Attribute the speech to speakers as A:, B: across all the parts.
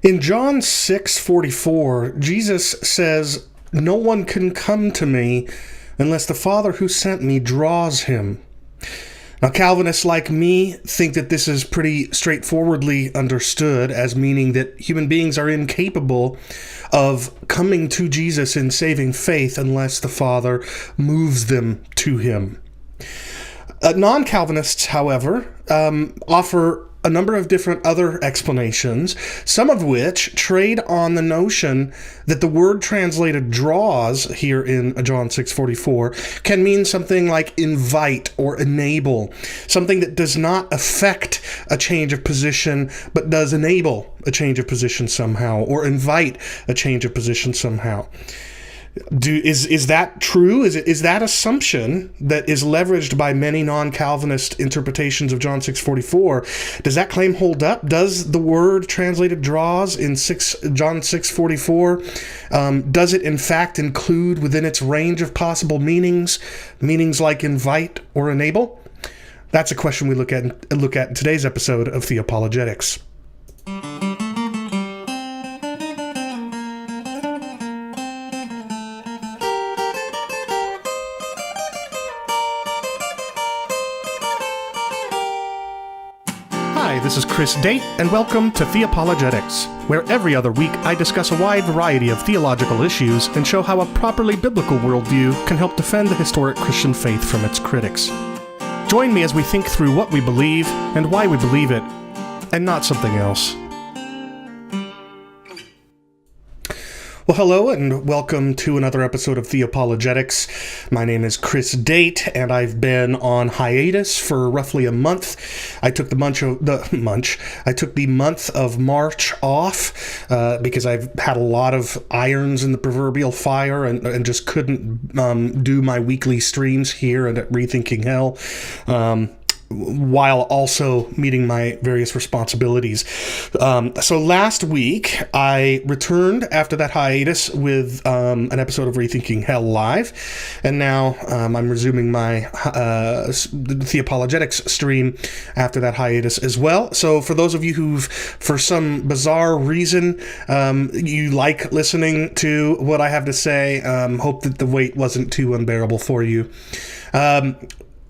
A: In John 6:44, Jesus says, "No one can come to me unless the Father who sent me draws him." Now, Calvinists like me think that this is pretty straightforwardly understood as meaning that human beings are incapable of coming to Jesus in saving faith unless the Father moves them to him. Non-Calvinists, however, offer a number of different other explanations, some of which trade on the notion that the word translated draws here in John 6:44 can mean something like invite or enable, something that does not affect a change of position but does enable a change of position somehow, or invite a change of position somehow. Is that true? Is that assumption that is leveraged by many non-Calvinist interpretations of John 6:44? Does that claim hold up? Does the word translated draws in John 6:44? Does it in fact include within its range of possible meanings like invite or enable? That's a question we look at in today's episode of Theopologetics. This is Chris Date, and welcome to Theopologetics, where every other week I discuss a wide variety of theological issues and show how a properly biblical worldview can help defend the historic Christian faith from its critics. Join me as we think through what we believe and why we believe it, and not something else. Well, hello, and welcome to another episode of Theopologetics. My name is Chris Date, and I've been on hiatus for roughly a month. I took the month of March off because I've had a lot of irons in the proverbial fire and just couldn't do my weekly streams here and at Rethinking Hell. While also meeting my various responsibilities. So last week, I returned after that hiatus with an episode of Rethinking Hell Live, and now I'm resuming my Theopologetics stream after that hiatus as well. So for those of you who've, for some bizarre reason, you like listening to what I have to say, hope that the wait wasn't too unbearable for you.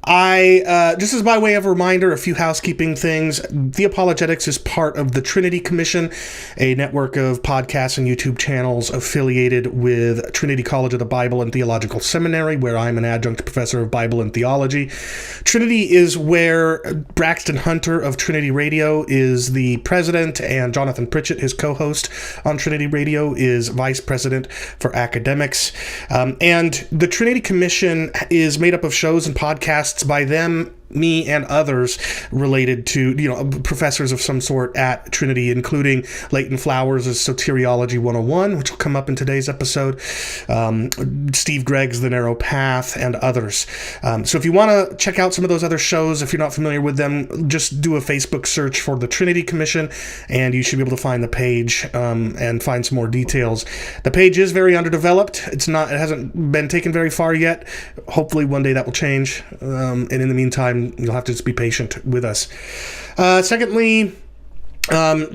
A: Just as by way of a reminder, a few housekeeping things. Theopologetics is part of the Trinity Commission, a network of podcasts and YouTube channels affiliated with Trinity College of the Bible and Theological Seminary, where I'm an adjunct professor of Bible and theology. Trinity is where Braxton Hunter of Trinity Radio is the president, and Jonathan Pritchett, his co-host on Trinity Radio, is vice president for academics. And the Trinity Commission is made up of shows and podcasts by them, me, and others related to, professors of some sort at Trinity, including Leighton Flowers' Soteriology 101, which will come up in today's episode, Steve Gregg's The Narrow Path, and others. So if you want to check out some of those other shows, if you're not familiar with them, just do a Facebook search for the Trinity Commission, and you should be able to find the page and find some more details. The page is very underdeveloped. It hasn't been taken very far yet. Hopefully one day that will change. And in the meantime, you'll have to just be patient with us. Secondly,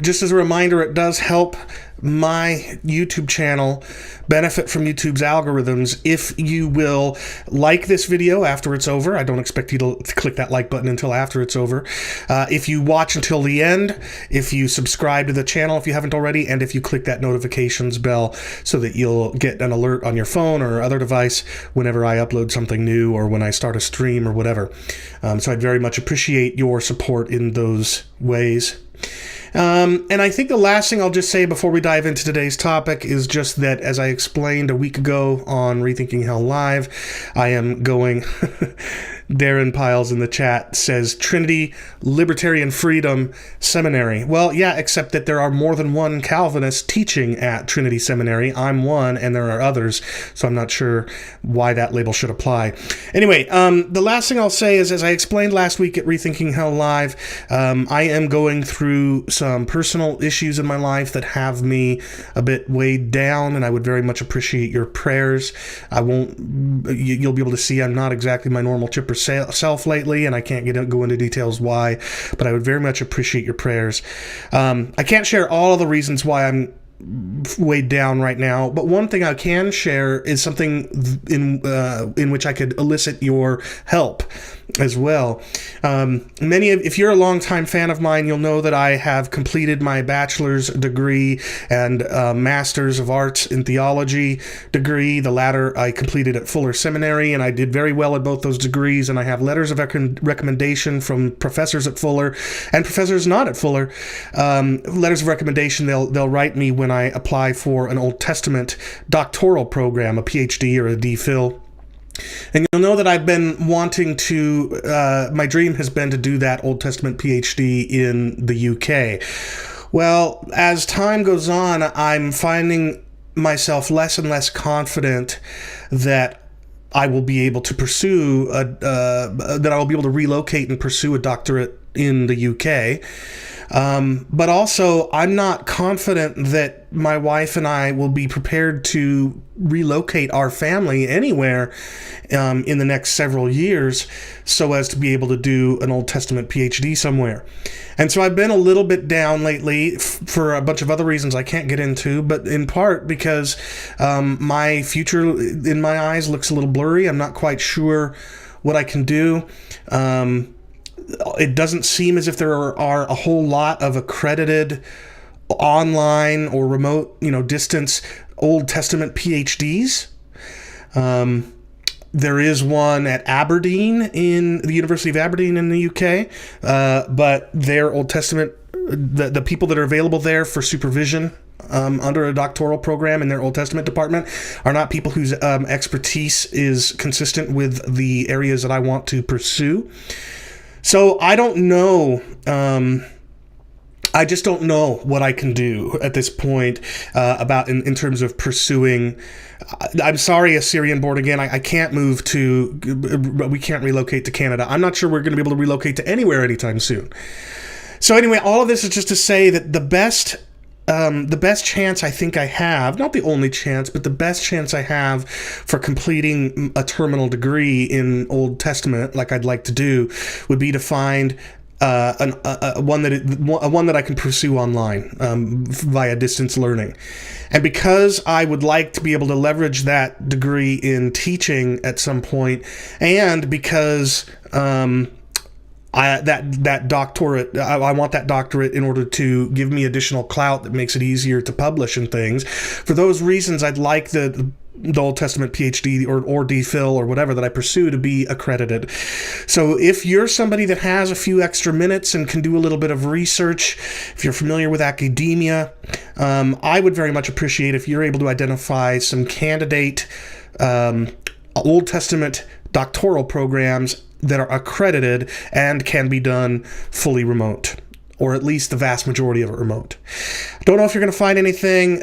A: just as a reminder, it does help my YouTube channel benefit from YouTube's algorithms if you will like this video after it's over. I don't expect you to click that like button until after it's over. If you watch until the end, if you subscribe to the channel if you haven't already, and if you click that notifications bell so that you'll get an alert on your phone or other device whenever I upload something new or when I start a stream or whatever. So I'd very much appreciate your support in those ways. And I think the last thing I'll just say before we dive into today's topic is just that, as I explained a week ago on Rethinking Hell Live, I am going... Darren Piles in the chat says Trinity Libertarian Freedom Seminary. Well, yeah, except that there are more than one Calvinist teaching at Trinity Seminary. I'm one, and there are others, so I'm not sure why that label should apply. Anyway, the last thing I'll say is, as I explained last week at Rethinking Hell Live, I am going through some personal issues in my life that have me a bit weighed down, and I would very much appreciate your prayers. You'll be able to see I'm not exactly my normal chipper herself lately, and I can't go into details why, but I would very much appreciate your prayers. I can't share all of the reasons why I'm weighed down right now, but one thing I can share is something in which I could elicit your help as well. If you're a longtime fan of mine, you'll know that I have completed my bachelor's degree and master's of arts in theology degree. The latter I completed at Fuller Seminary, and I did very well at both those degrees, and I have letters of recommendation from professors at Fuller and professors not at Fuller. Letters of recommendation they'll write me when I apply for an Old Testament doctoral program, a PhD or a DPhil. And you'll know that I've been wanting to, my dream has been to do that Old Testament PhD in the UK. Well, as time goes on, I'm finding myself less and less confident that I will be able to pursue, that I will be able to relocate and pursue a doctorate in the UK. But also, I'm not confident that my wife and I will be prepared to relocate our family anywhere in the next several years so as to be able to do an Old Testament PhD somewhere. And so I've been a little bit down lately for a bunch of other reasons I can't get into, but in part because my future, in my eyes, looks a little blurry. I'm not quite sure what I can do. It doesn't seem as if there are a whole lot of accredited online or remote, distance Old Testament PhDs. There is one at Aberdeen, in the University of Aberdeen in the UK, but their Old Testament, the people that are available there for supervision under a doctoral program in their Old Testament department are not people whose expertise is consistent with the areas that I want to pursue. So I don't know. I just don't know what I can do at this point about in terms of pursuing. I'm sorry, Assyrian born again. I can't move to. We can't relocate to Canada. I'm not sure we're going to be able to relocate to anywhere anytime soon. So anyway, all of this is just to say that the best chance I think I have, not the only chance, but the best chance I have for completing a terminal degree in Old Testament, like I'd like to do, would be to find one that I can pursue online via distance learning. And because I would like to be able to leverage that degree in teaching at some point, and because that doctorate, I want that doctorate in order to give me additional clout that makes it easier to publish and things. For those reasons, I'd like the Old Testament PhD or DPhil or whatever that I pursue to be accredited. So if you're somebody that has a few extra minutes and can do a little bit of research, if you're familiar with academia, I would very much appreciate if you're able to identify some candidate Old Testament doctoral programs that are accredited and can be done fully remote, or at least the vast majority of it remote. Don't know if you're going to find anything,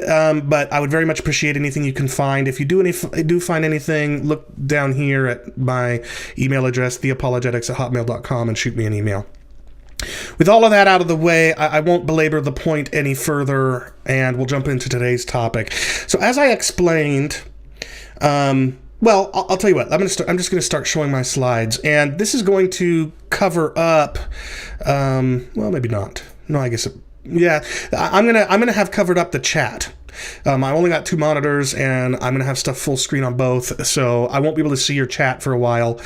A: but I would very much appreciate anything you can find. If you do find anything, look down here at my email address, theopologetics@hotmail.com, and shoot me an email. With all of that out of the way, I won't belabor the point any further, and we'll jump into today's topic. So as I explained, well, I'll tell you what. I'm just going to start showing my slides, and this is going to cover up. Well, maybe not. No, I guess. Yeah, I'm gonna have covered up the chat. I only got 2 monitors, and I'm gonna have stuff full screen on both, so I won't be able to see your chat for a while.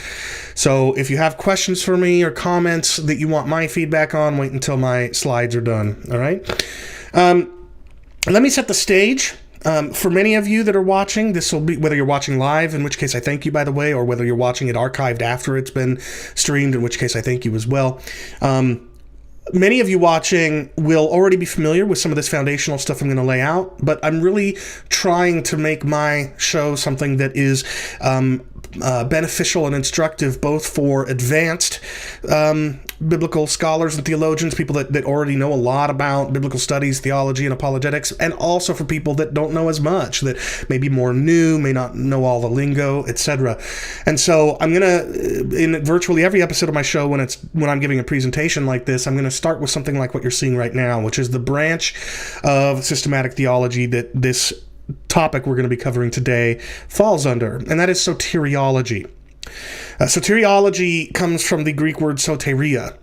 A: So if you have questions for me or comments that you want my feedback on, wait until my slides are done. All right. Let me set the stage. For many of you that are watching, this will be, whether you're watching live, in which case I thank you, by the way, or whether you're watching it archived after it's been streamed, in which case I thank you as well. Many of you watching will already be familiar with some of this foundational stuff I'm going to lay out, but I'm really trying to make my show something that is beneficial and instructive both for advanced biblical scholars and theologians, people that already know a lot about biblical studies, theology, and apologetics, and also for people that don't know as much, that may be more new, may not know all the lingo, etc. And so I'm going to, in virtually every episode of my show, when I'm giving a presentation like this, I'm going to start with something like what you're seeing right now, which is the branch of systematic theology that this topic we're going to be covering today falls under, and that is soteriology. Soteriology comes from the Greek word soteria,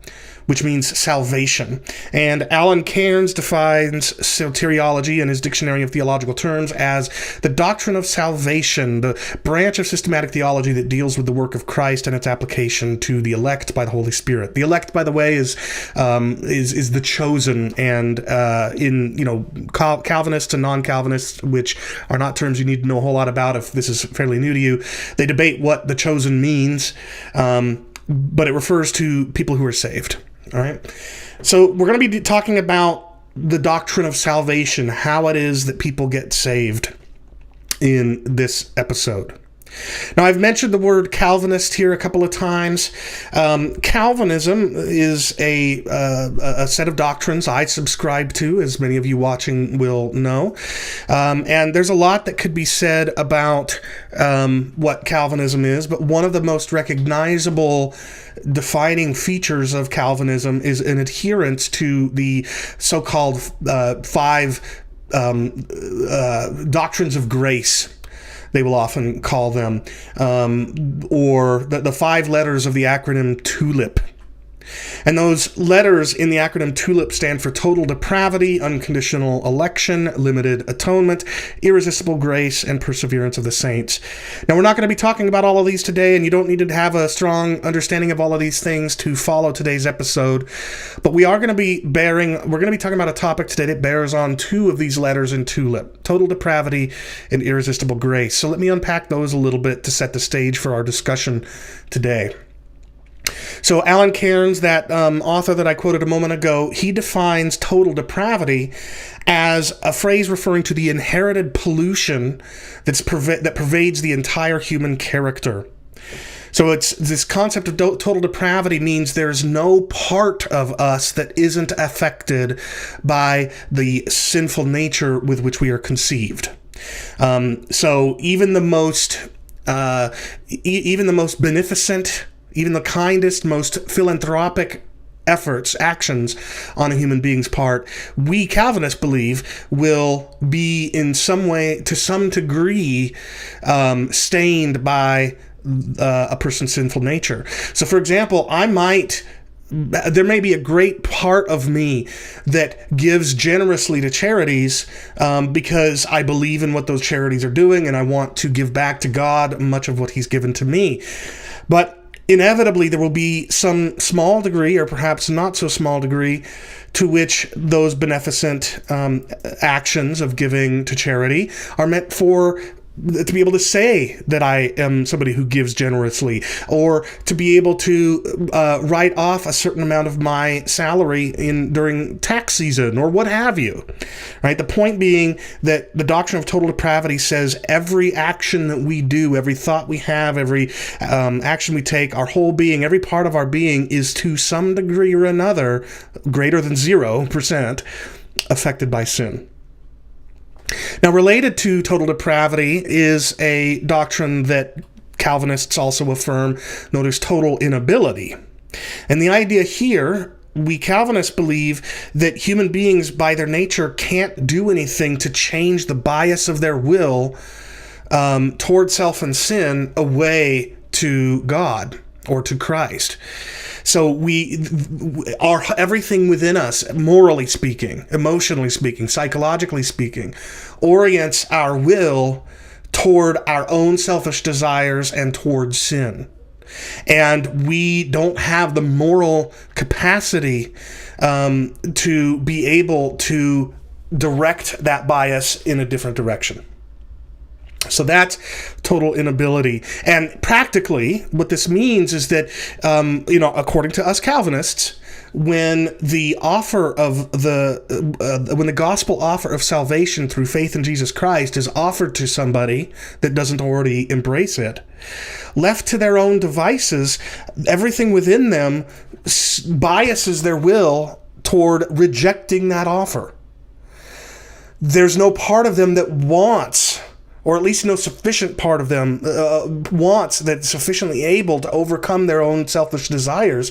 A: which means salvation. And Alan Cairns defines soteriology in his Dictionary of Theological Terms as the doctrine of salvation, the branch of systematic theology that deals with the work of Christ and its application to the elect by the Holy Spirit. The elect, by the way, is the chosen, and Calvinists and non-Calvinists, which are not terms you need to know a whole lot about if this is fairly new to you, they debate what the chosen means, but it refers to people who are saved. All right. So we're going to be talking about the doctrine of salvation, how it is that people get saved in this episode. Now, I've mentioned the word Calvinist here a couple of times. Calvinism is a set of doctrines I subscribe to, as many of you watching will know. And there's a lot that could be said about what Calvinism is, but one of the most recognizable defining features of Calvinism is an adherence to the so-called five doctrines of grace, they will often call them, or the five letters of the acronym TULIP. And those letters in the acronym TULIP stand for total depravity, unconditional election, limited atonement, irresistible grace, and perseverance of the saints. Now, we're not going to be talking about all of these today, and you don't need to have a strong understanding of all of these things to follow today's episode. But we're going to be talking about a topic today that bears on two of these letters in TULIP, total depravity and irresistible grace. So let me unpack those a little bit to set the stage for our discussion today. So Alan Cairns, that author that I quoted a moment ago, he defines total depravity as a phrase referring to the inherited pollution that pervades the entire human character. So it's this concept of total depravity means there's no part of us that isn't affected by the sinful nature with which we are conceived. So even the most beneficent, even the kindest, most philanthropic actions on a human being's part, we Calvinists believe will be in some way, to some degree, stained by a person's sinful nature. So, for example, there may be a great part of me that gives generously to charities because I believe in what those charities are doing and I want to give back to God much of what He's given to me. But inevitably, there will be some small degree, or perhaps not so small degree, to which those beneficent actions of giving to charity are meant to be able to say that I am somebody who gives generously, or to be able to write off a certain amount of my salary during tax season, or what have you. Right? The point being that the doctrine of total depravity says every action that we do, every thought we have, every action we take, our whole being, every part of our being is to some degree or another, greater than 0%, affected by sin. Now, related to total depravity is a doctrine that Calvinists also affirm, known as total inability. And the idea here, we Calvinists believe that human beings, by their nature, can't do anything to change the bias of their will toward self and sin away to God or to Christ. So everything within us, morally speaking, emotionally speaking, psychologically speaking, orients our will toward our own selfish desires and toward sin. And we don't have the moral capacity to be able to direct that bias in a different direction. So that's total inability. And practically, what this means is that, according to us Calvinists, when the gospel offer of salvation through faith in Jesus Christ is offered to somebody that doesn't already embrace it, left to their own devices, everything within them biases their will toward rejecting that offer. There's no part of them that wants, or at least no sufficient part of them wants, that's sufficiently able to overcome their own selfish desires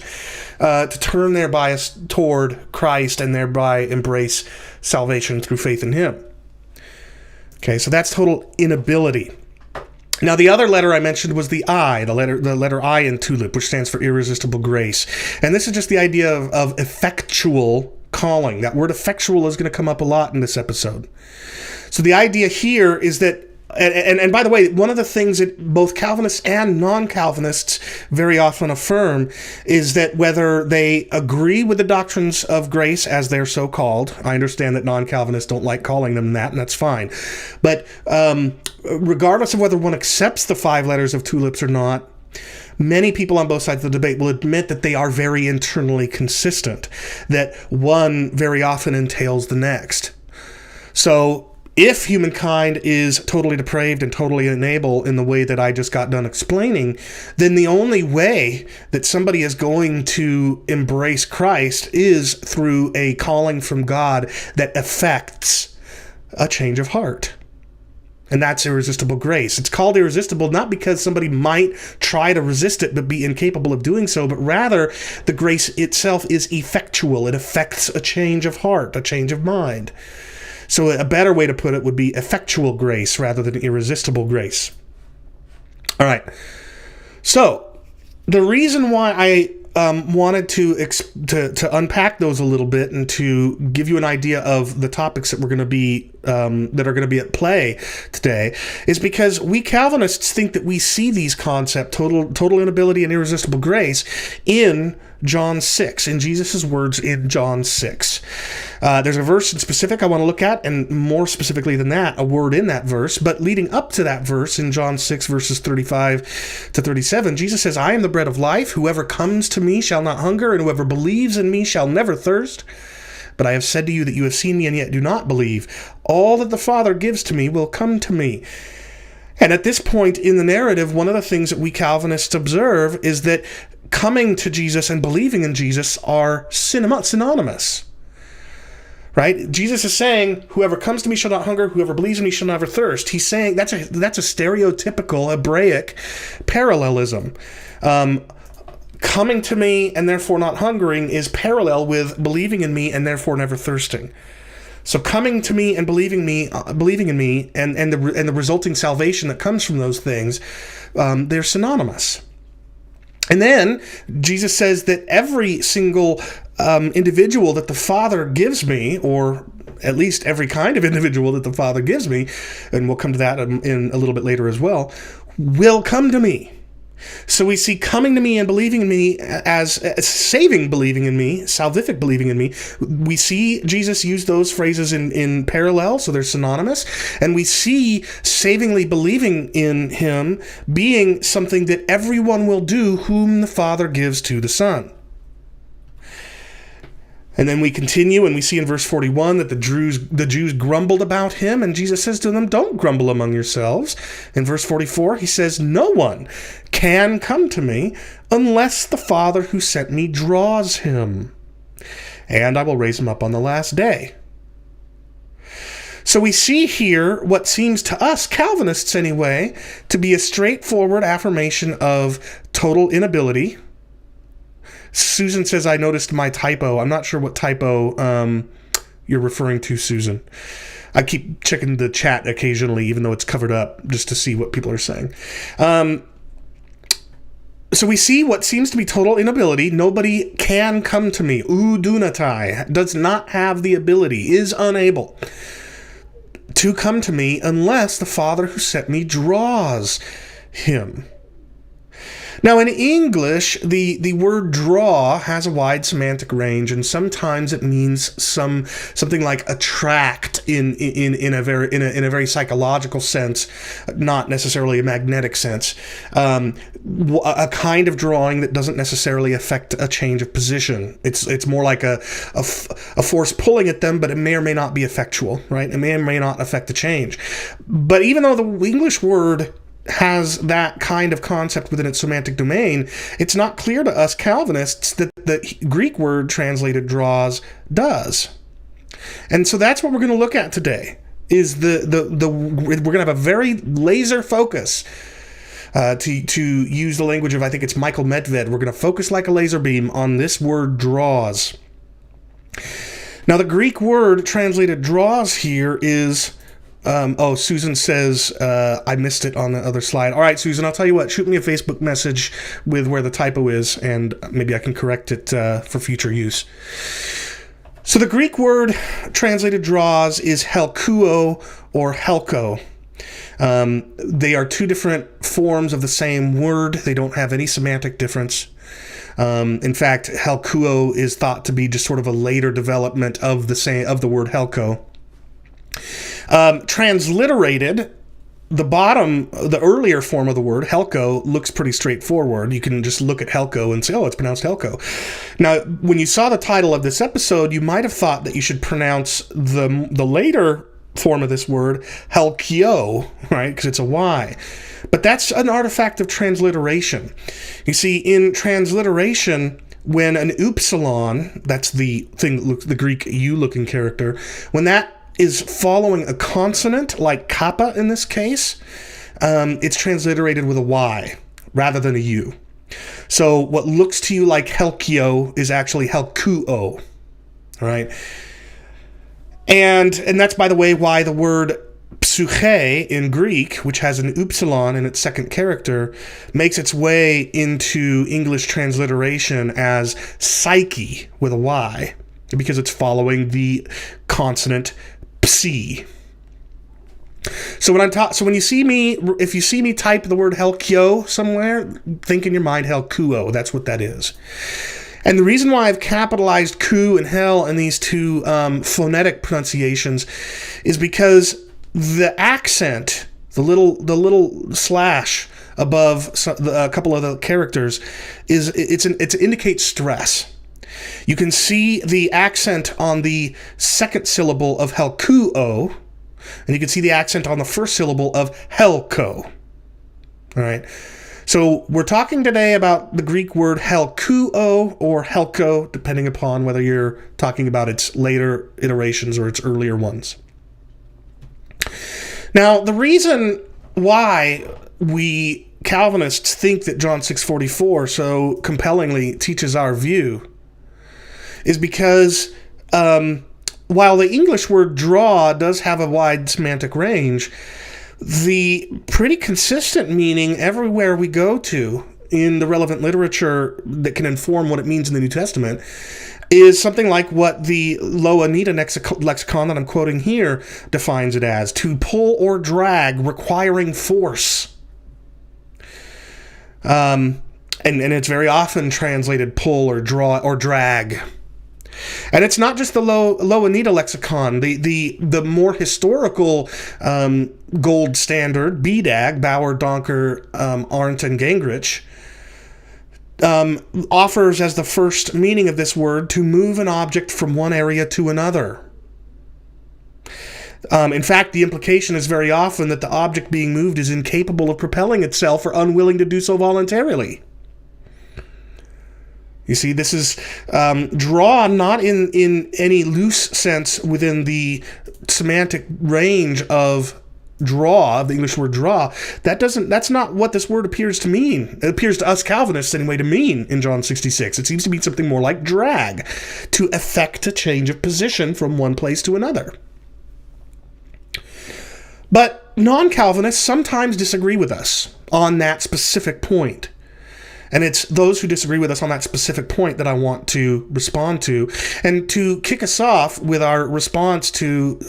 A: to turn their bias toward Christ and thereby embrace salvation through faith in Him. Okay, so that's total inability. Now, the other letter I mentioned was the I, the letter I in tulip, which stands for irresistible grace. And this is just the idea of effectual calling. That word effectual is going to come up a lot in this episode. So the idea here is that, and by the way, one of the things that both Calvinists and non-Calvinists very often affirm is that whether they agree with the doctrines of grace as they're so called, I understand that non-Calvinists don't like calling them that, and that's fine, but regardless of whether one accepts the 5 letters of tulips or not, many people on both sides of the debate will admit that they are very internally consistent, that one very often entails the next. So if humankind is totally depraved and totally unable in the way that I just got done explaining, then the only way that somebody is going to embrace Christ is through a calling from God that affects a change of heart. And that's irresistible grace. It's called irresistible not because somebody might try to resist it but be incapable of doing so, but rather the grace itself is effectual. It affects a change of heart, a change of mind. So a better way to put it would be effectual grace rather than irresistible grace. All right. So the reason why I wanted to unpack those a little bit and to give you an idea of the topics that we're going to be that are going to be at play today is because we Calvinists think that we see these concepts, total inability and irresistible grace, in John 6, in Jesus' words in John 6. There's a verse in specific I want to look at, and more specifically than that, a word in that verse. But leading up to that verse in John 6, verses 35 to 37, Jesus says, I am the bread of life. Whoever comes to me shall not hunger, and whoever believes in me shall never thirst. But I have said to you that you have seen me and yet do not believe. All that the Father gives to me will come to me. And at this point in the narrative, one of the things that we Calvinists observe is that coming to Jesus and believing in Jesus are synonymous. Right? Jesus is saying, whoever comes to me shall not hunger, whoever believes in me shall never thirst. He's saying that's a stereotypical Hebraic parallelism. Coming to me and therefore not hungering is parallel with believing in me and therefore never thirsting. So coming to me and believing in me and the resulting salvation that comes from those things, they're synonymous. And then Jesus says that every single individual that the Father gives me, or at least every kind of individual that the Father gives me, and we'll come to that in a little bit later as well, will come to me. So we see coming to me and believing in me as saving believing in me, salvific believing in me. We see Jesus use those phrases in parallel, so they're synonymous. And we see savingly believing in him being something that everyone will do whom the Father gives to the Son. And then we continue and we see in verse 41 that the Jews grumbled about him, and Jesus says to them, don't grumble among yourselves. In verse 44, he says, no one can come to me unless the Father who sent me draws him, and I will raise him up on the last day. So we see here what seems to us, Calvinists anyway, to be a straightforward affirmation of total inability. Susan says, I noticed my typo. I'm not sure what typo you're referring to, Susan. I keep checking the chat occasionally, even though it's covered up, just to see what people are saying. So we see what seems to be total inability. Nobody can come to me. Udunatai, does not have the ability, is unable to come to me unless the Father who sent me draws him. Now, in English, the word draw has a wide semantic range, and sometimes it means something like attract in a very psychological sense, not necessarily a magnetic sense. A kind of drawing that doesn't necessarily affect a change of position. It's more like a force pulling at them, but it may or may not be effectual, right? It may or may not affect the change. But even though the English word has that kind of concept within its semantic domain, it's not clear to us Calvinists that the Greek word translated draws does. And so that's what we're going to look at today, is we're going to have a very laser focus, to use the language of, I think it's Michael Medved, we're going to focus like a laser beam on this word draws. Now the Greek word translated draws here is Oh, Susan says, I missed it on the other slide. All right, Susan, I'll tell you what, shoot me a Facebook message with where the typo is, and maybe I can correct it for future use. So the Greek word translated draws is helkuo or helko. They are two different forms of the same word. They don't have any semantic difference. In fact, helkuo is thought to be just sort of a later development of the word helko. Transliterated, the earlier form of the word, helko, looks pretty straightforward. You can just look at helko and say, oh, it's pronounced helko. Now, when you saw the title of this episode, you might have thought that you should pronounce the later form of this word, helkyo, right? Because it's a Y. But that's an artifact of transliteration. You see, in transliteration, when an upsilon, that's the thing that looks, the Greek U-looking character, when that is following a consonant, like kappa in this case, it's transliterated with a Y rather than a U. So what looks to you like helkyo is actually helkuo, right? And that's, by the way, why the word psyche in Greek, which has an upsilon in its second character, makes its way into English transliteration as psyche with a Y, because it's following the consonant psi. So when you see me, if you see me type the word helkyo somewhere, think in your mind helkuo. That's what that is. And the reason why I've capitalized ku and hell in these two phonetic pronunciations is because the accent, the little slash above a couple of the characters, it indicates stress. You can see the accent on the second syllable of helkuo, and you can see the accent on the first syllable of helko. All right. So we're talking today about the Greek word helkuo or helko, depending upon whether you're talking about its later iterations or its earlier ones. Now, the reason why we Calvinists think that John 6:44 so compellingly teaches our view is because while the English word draw does have a wide semantic range, the pretty consistent meaning everywhere we go to in the relevant literature that can inform what it means in the New Testament is something like what the Louw-Anita lexicon that I'm quoting here defines it as: to pull or drag, requiring force. And it's very often translated pull or draw or drag. And it's not just the Louw-Anita lexicon. The more historical gold standard, BDAG, Bauer, Donker, Arndt, and Gingrich, offers as the first meaning of this word to move an object from one area to another. In fact, the implication is very often that the object being moved is incapable of propelling itself or unwilling to do so voluntarily. You see, this is draw not in any loose sense within the semantic range of draw, the English word draw. That's not what this word appears to mean. It appears to us Calvinists anyway to mean in John 66. It seems to mean something more like drag, to effect a change of position from one place to another. But non-Calvinists sometimes disagree with us on that specific point. And it's those who disagree with us on that specific point that I want to respond to. And to kick us off with our response to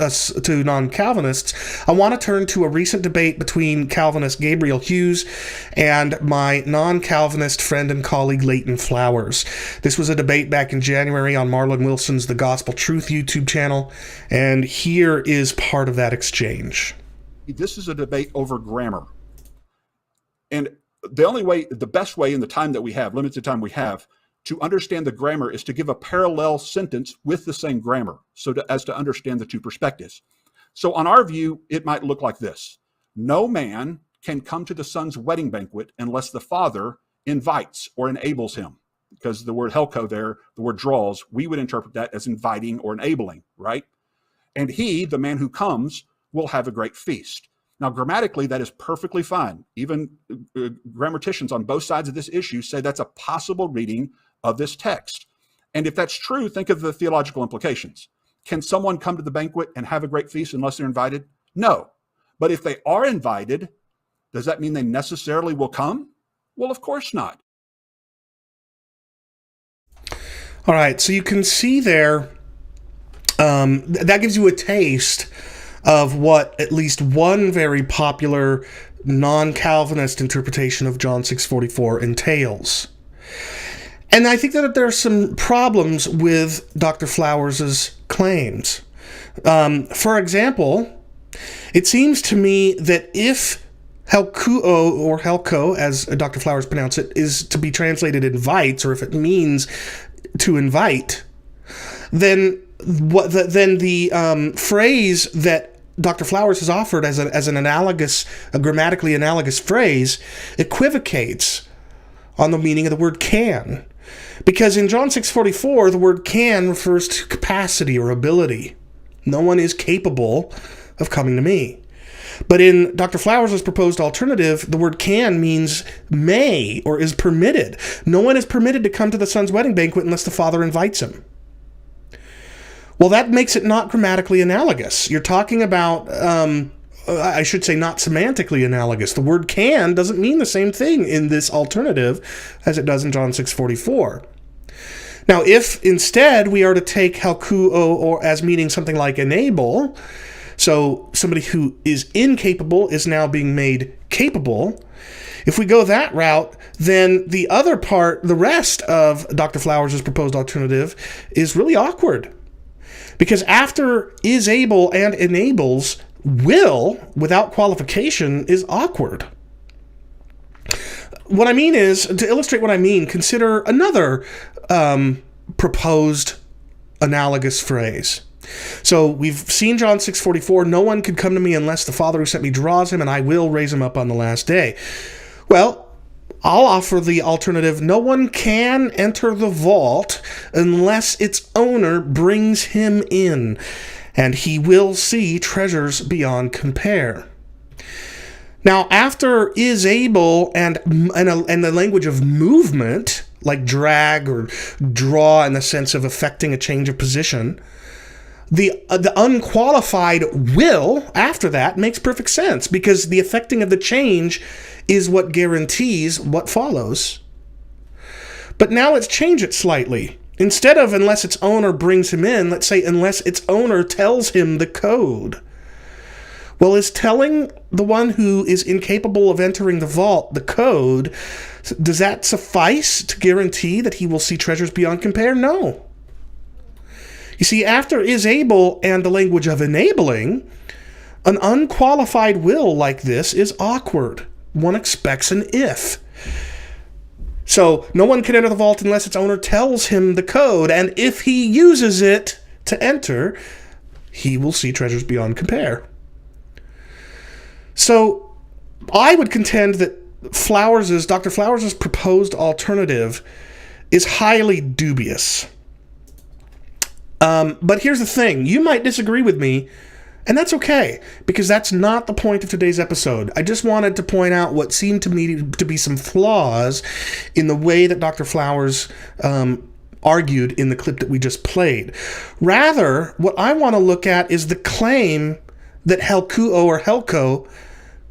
A: non-Calvinists, I want to turn to a recent debate between Calvinist Gabriel Hughes and my non-Calvinist friend and colleague Leighton Flowers. This was a debate back in January on Marlon Wilson's The Gospel Truth YouTube channel, and here is part of that exchange.
B: This is a debate over grammar. And the best way in the time that we have, limited time we have, to understand the grammar is to give a parallel sentence with the same grammar, as to understand the two perspectives. So on our view, it might look like this: no man can come to the son's wedding banquet unless the father invites or enables him. Because the word helko there, the word draws, we would interpret that as inviting or enabling, right? And he, the man who comes, will have a great feast. Now, grammatically, that is perfectly fine. Even grammaticians on both sides of this issue say that's a possible reading of this text. And if that's true, think of the theological implications. Can someone come to the banquet and have a great feast unless they're invited? No. But if they are invited, does that mean they necessarily will come? Well, of course not.
A: All right, so you can see there, that gives you a taste of what at least one very popular non-Calvinist interpretation of John 6:44 entails. And I think that there are some problems with Dr. Flowers' claims. For example, it seems to me that if helkuo, or helko, as Dr. Flowers pronounced it, is to be translated invites, or if it means to invite, then the phrase that Dr. Flowers has offered as an analogous, a grammatically analogous phrase, equivocates on the meaning of the word can. Because in John 6:44, the word can refers to capacity or ability. No one is capable of coming to me. But in Dr. Flowers' proposed alternative, the word can means may or is permitted. No one is permitted to come to the son's wedding banquet unless the father invites him. Well, that makes it not grammatically analogous. You're talking about, I should say, not semantically analogous. The word can doesn't mean the same thing in this alternative as it does in John 6:44. Now, if instead we are to take helkuo or as meaning something like enable, so somebody who is incapable is now being made capable, if we go that route, then the other part, the rest of Dr. Flowers' proposed alternative, is really awkward. Because after is able and enables, will, without qualification, is awkward. What I mean is, to illustrate what I mean, consider another proposed analogous phrase. So we've seen John 6:44, no one could come to me unless the Father who sent me draws him, and I will raise him up on the last day. Well, I'll offer the alternative, no one can enter the vault unless its owner brings him in, and he will see treasures beyond compare. Now, after is able and the language of movement, like drag or draw in the sense of affecting a change of position, the unqualified will after that makes perfect sense, because the affecting of the change is what guarantees what follows. But now let's change it slightly. Instead of unless its owner brings him in, let's say unless its owner tells him the code. Well, is telling the one who is incapable of entering the vault the code, does that suffice to guarantee that he will see treasures beyond compare? No. You see, after is able and the language of enabling, an unqualified will like this is awkward. One expects an if. So, no one can enter the vault unless its owner tells him the code, and if he uses it to enter, he will see treasures beyond compare. So, I would contend that Dr. Flowers' proposed alternative is highly dubious. But here's the thing. You might disagree with me, and that's okay, because that's not the point of today's episode. I just wanted to point out what seemed to me to be some flaws in the way that Dr. Flowers argued in the clip that we just played. Rather, what I want to look at is the claim that helkuo or helko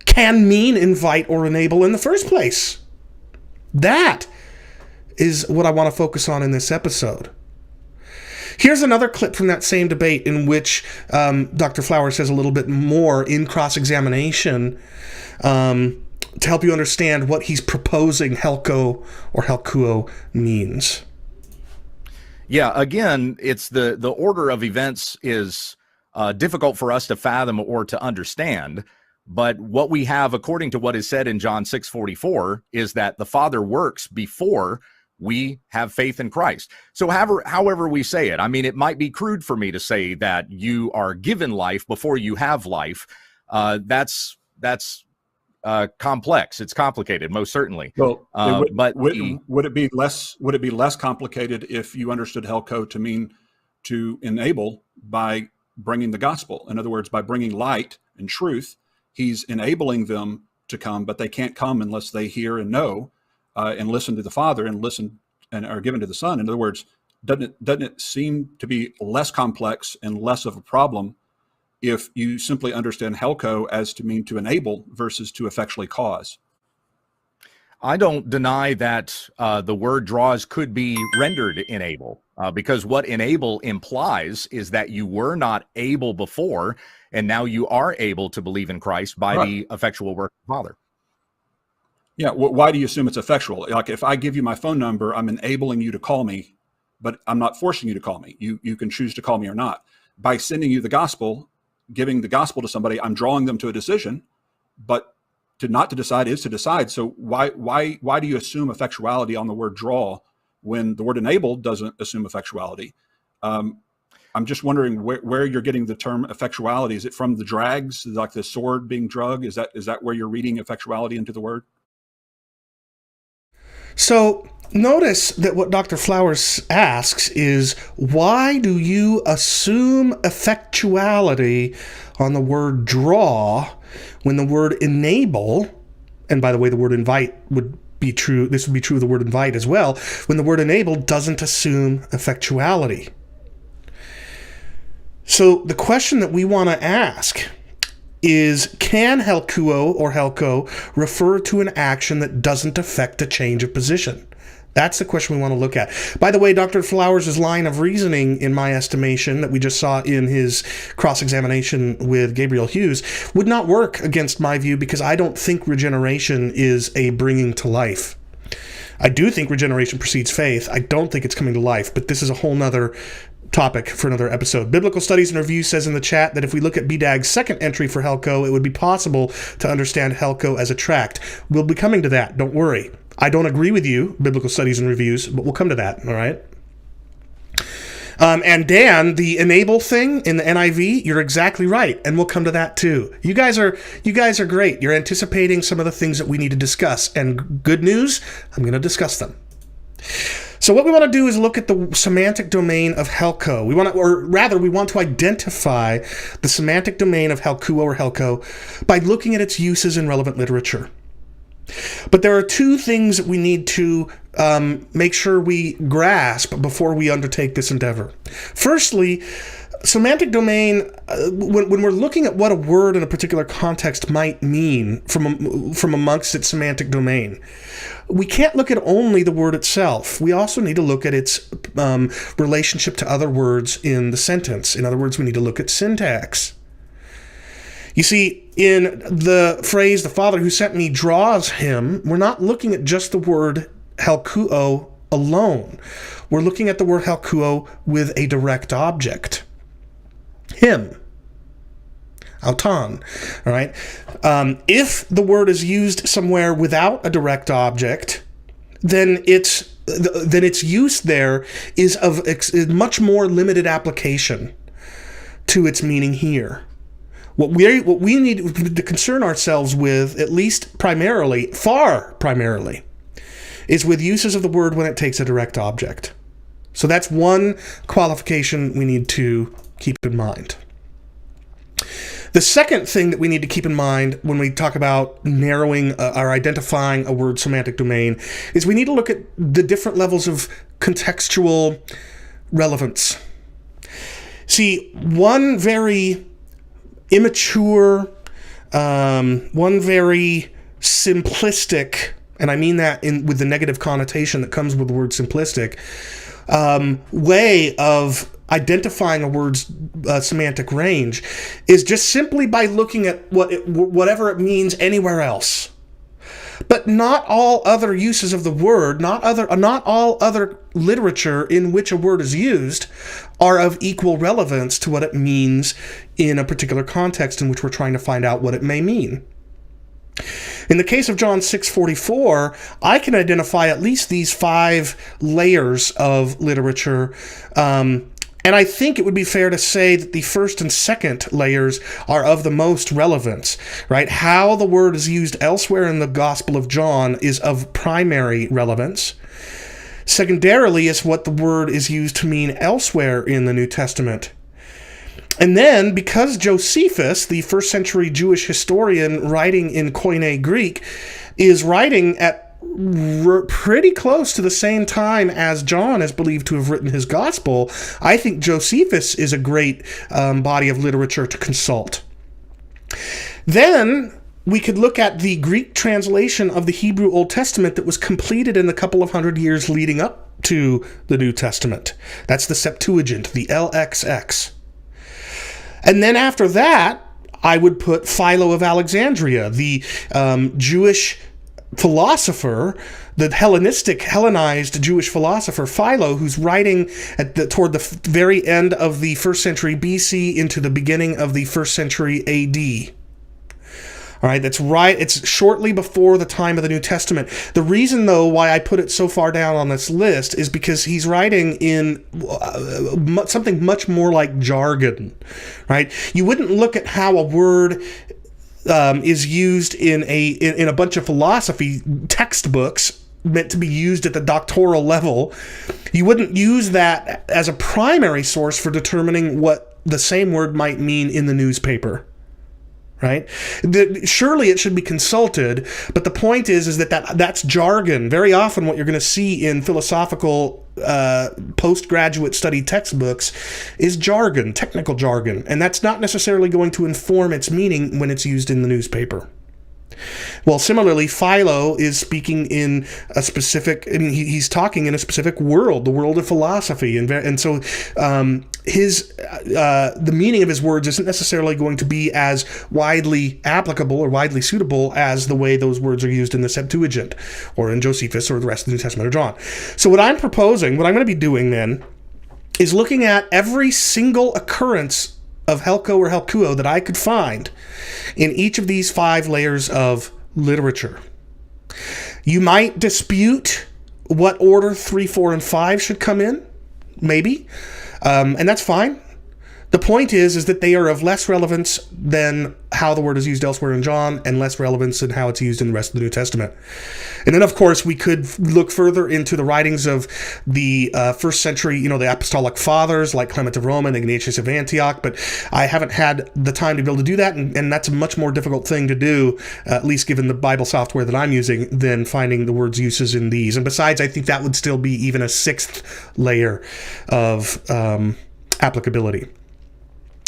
A: can mean invite or enable in the first place. That is what I want to focus on in this episode. Here's another clip from that same debate in which Dr. Flowers says a little bit more in cross-examination to help you understand what he's proposing helko or helkuo means.
C: Yeah, again, it's the order of events is difficult for us to fathom or to understand. But what we have, according to what is said in John 6:44, is that the Father works before we have faith in Christ. So however we say it, I mean, it might be crude for me to say that you are given life before you have life. That's complex. It's complicated, most certainly.
B: Well, would it be less complicated if you understood helko to mean to enable by bringing the gospel? In other words, by bringing light and truth, he's enabling them to come, but they can't come unless they hear and know and listen to the Father and listen and are given to the Son. In other words, doesn't it seem to be less complex and less of a problem if you simply understand helkuo as to mean to enable versus to effectually cause.
C: I don't deny that the word draws could be rendered enable, because what enable implies is that you were not able before, and now you are able to believe in Christ by the effectual work of the Father.
B: Yeah, why do you assume it's effectual? Like if I give you my phone number, I'm enabling you to call me, but I'm not forcing you to call me. You can choose to call me or not. By sending you the gospel, giving the gospel to somebody, I'm drawing them to a decision, but not to decide is to decide. So why do you assume effectuality on the word draw when the word enable doesn't assume effectuality? I'm just wondering where you're getting the term effectuality. Is it from the drags, like the sword being drug? Is that where you're reading effectuality into the word?
A: So notice that what Dr. Flowers asks is, why do you assume effectuality on the word draw when the word enable, and by the way, the word invite would be true, this would be true of the word invite as well, when the word enable doesn't assume effectuality? So the question that we want to ask is, can helkuo or helko refer to an action that doesn't affect a change of position? That's the question we want to look at. By the way, Dr. Flowers' line of reasoning, in my estimation, that we just saw in his cross-examination with Gabriel Hughes, would not work against my view, because I don't think regeneration is a bringing to life. I do think regeneration precedes faith. I don't think it's coming to life, but this is a whole nother topic for another episode. Biblical Studies and Review says in the chat that if we look at BDAG's second entry for helko, it would be possible to understand helko as a tract. We'll be coming to that, don't worry. I don't agree with you, Biblical Studies and Reviews, but we'll come to that, all right? And Dan, the enable thing in the NIV, you're exactly right, and we'll come to that too. You guys are great. You're anticipating some of the things that we need to discuss, and good news, I'm going to discuss them. So what we want to do is look at the semantic domain of helko. We want to identify the semantic domain of helkuo or helko by looking at its uses in relevant literature. But there are two things that we need to make sure we grasp before we undertake this endeavor. Firstly, semantic domain, when we're looking at what a word in a particular context might mean from amongst its semantic domain, we can't look at only the word itself. We also need to look at its relationship to other words in the sentence. In other words, we need to look at syntax. You see, in the phrase, the Father who sent me draws him, we're not looking at just the word helkuo alone. We're looking at the word helkuo with a direct object. Him. Auton. All right? If the word is used somewhere without a direct object, then its use there is of much more limited application to its meaning here. What we need to concern ourselves with, at least far primarily, is with uses of the word when it takes a direct object. So that's one qualification we need to keep in mind. The second thing that we need to keep in mind when we talk about narrowing or identifying a word's semantic domain is we need to look at the different levels of contextual relevance. See, one very immature, one very simplistic, and I mean that with the negative connotation that comes with the word simplistic, way of identifying a word's semantic range is just simply by looking at whatever it means anywhere else. But not all other uses of the word, not all other literature in which a word is used are of equal relevance to what it means in a particular context in which we're trying to find out what it may mean. In the case of John 6:44, I can identify at least these 5 layers of literature, and I think it would be fair to say that the first and second layers are of the most relevance, right? How the word is used elsewhere in the Gospel of John is of primary relevance. Secondarily is what the word is used to mean elsewhere in the New Testament. And then, because Josephus, the first century Jewish historian writing in Koine Greek, is writing at pretty close to the same time as John is believed to have written his gospel, I think Josephus is a great body of literature to consult. Then we could look at the Greek translation of the Hebrew Old Testament that was completed in the couple of hundred years leading up to the New Testament. That's the Septuagint, the LXX. And then after that, I would put Philo of Alexandria, the Jewish philosopher, the Hellenized Jewish philosopher Philo, who's writing toward the very end of the 1st century BC into the beginning of the 1st century AD. All right, that's right. It's shortly before the time of the New Testament. The reason, though, why I put it so far down on this list is because he's writing in something much more like jargon, right? You wouldn't look at how a word is used in a bunch of philosophy textbooks meant to be used at the doctoral level. You wouldn't use that as a primary source for determining what the same word might mean in the newspaper. Right? Surely it should be consulted, but the point is that's jargon. Very often what you're going to see in philosophical postgraduate study textbooks is jargon, technical jargon, and that's not necessarily going to inform its meaning when it's used in the newspaper. Well, similarly, Philo is speaking in a specific, he's talking in a specific world, the world of philosophy, and so the meaning of his words isn't necessarily going to be as widely applicable or widely suitable as the way those words are used in the Septuagint or in Josephus or the rest of the New Testament or John. So what I'm proposing, what I'm going to be doing then, is looking at every single occurrence of helko or helkuo that I could find in each of these 5 layers of literature. You might dispute what order 3, 4, and 5 should come in, maybe, and that's fine. The point is that they are of less relevance than how the word is used elsewhere in John and less relevance than how it's used in the rest of the New Testament. And then, of course, we could look further into the writings of the first century, the apostolic fathers like Clement of Rome and Ignatius of Antioch, but I haven't had the time to be able to do that, and that's a much more difficult thing to do, at least given the Bible software that I'm using, than finding the word's uses in these. And besides, I think that would still be even a 6th layer of applicability.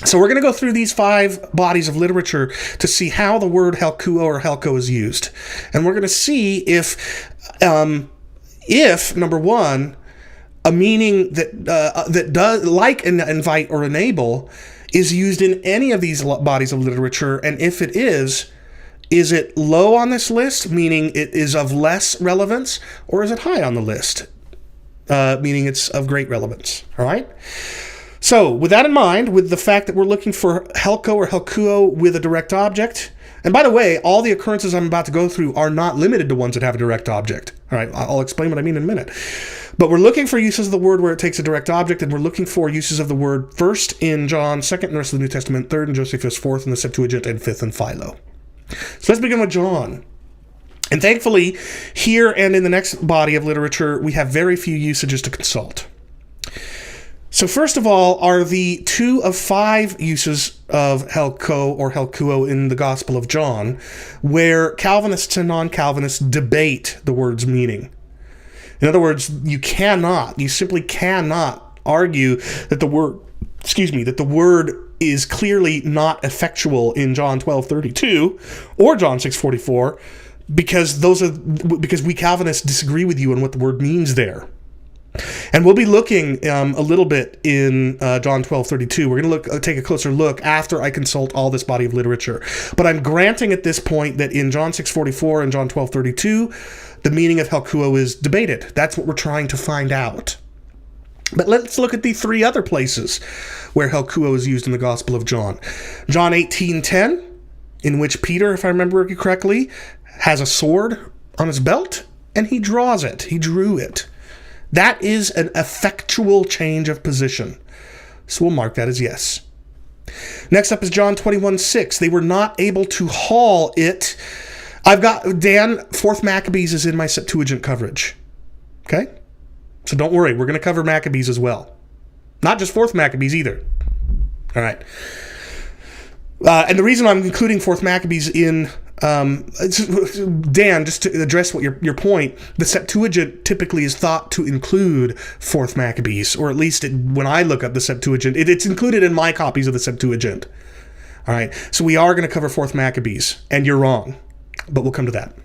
A: So we're going to go through these 5 bodies of literature to see how the word helkuo or helko is used. And we're going to see if number one, a meaning that does, like invite or enable, is used in any of these bodies of literature, and if it is it low on this list, meaning it is of less relevance, or is it high on the list, meaning it's of great relevance? All right? So, with that in mind, with the fact that we're looking for helko or helkuo with a direct object, and by the way, all the occurrences I'm about to go through are not limited to ones that have a direct object. All right, I'll explain what I mean in a minute. But we're looking for uses of the word where it takes a direct object, and we're looking for uses of the word first in John, second in the rest of the New Testament, third in Josephus, fourth in the Septuagint, and fifth in Philo. So let's begin with John. And thankfully, here and in the next body of literature, we have very few usages to consult. So first of all are the 2 of 5 uses of helko or helkuo in the Gospel of John, where Calvinists and non-Calvinists debate the word's meaning. In other words, you simply cannot argue that the word is clearly not effectual in John 12:32 or John 6:44, because we Calvinists disagree with you on what the word means there. And we'll be looking a little bit in John 12:32. We're going to take a closer look after I consult all this body of literature. But I'm granting at this point that in John 6:44 and John 12:32, the meaning of helkuo is debated. That's what we're trying to find out. But let's look at the 3 other places where helkuo is used in the Gospel of John. John 18:10, in which Peter, if I remember correctly, has a sword on his belt, and he draws it. He drew it. That is an effectual change of position. So we'll mark that as yes. Next up is John 21:6. They were not able to haul it. I've got, Dan, 4th Maccabees is in my Septuagint coverage. Okay? So don't worry, we're going to cover Maccabees as well. Not just 4th Maccabees either. All right. And the reason I'm including 4th Maccabees in Dan, just to address what your point, the Septuagint typically is thought to include 4th Maccabees, or at least when I look up the Septuagint, it's included in my copies of the Septuagint. All right, so we are going to cover 4th Maccabees, and you're wrong, but we'll come to that.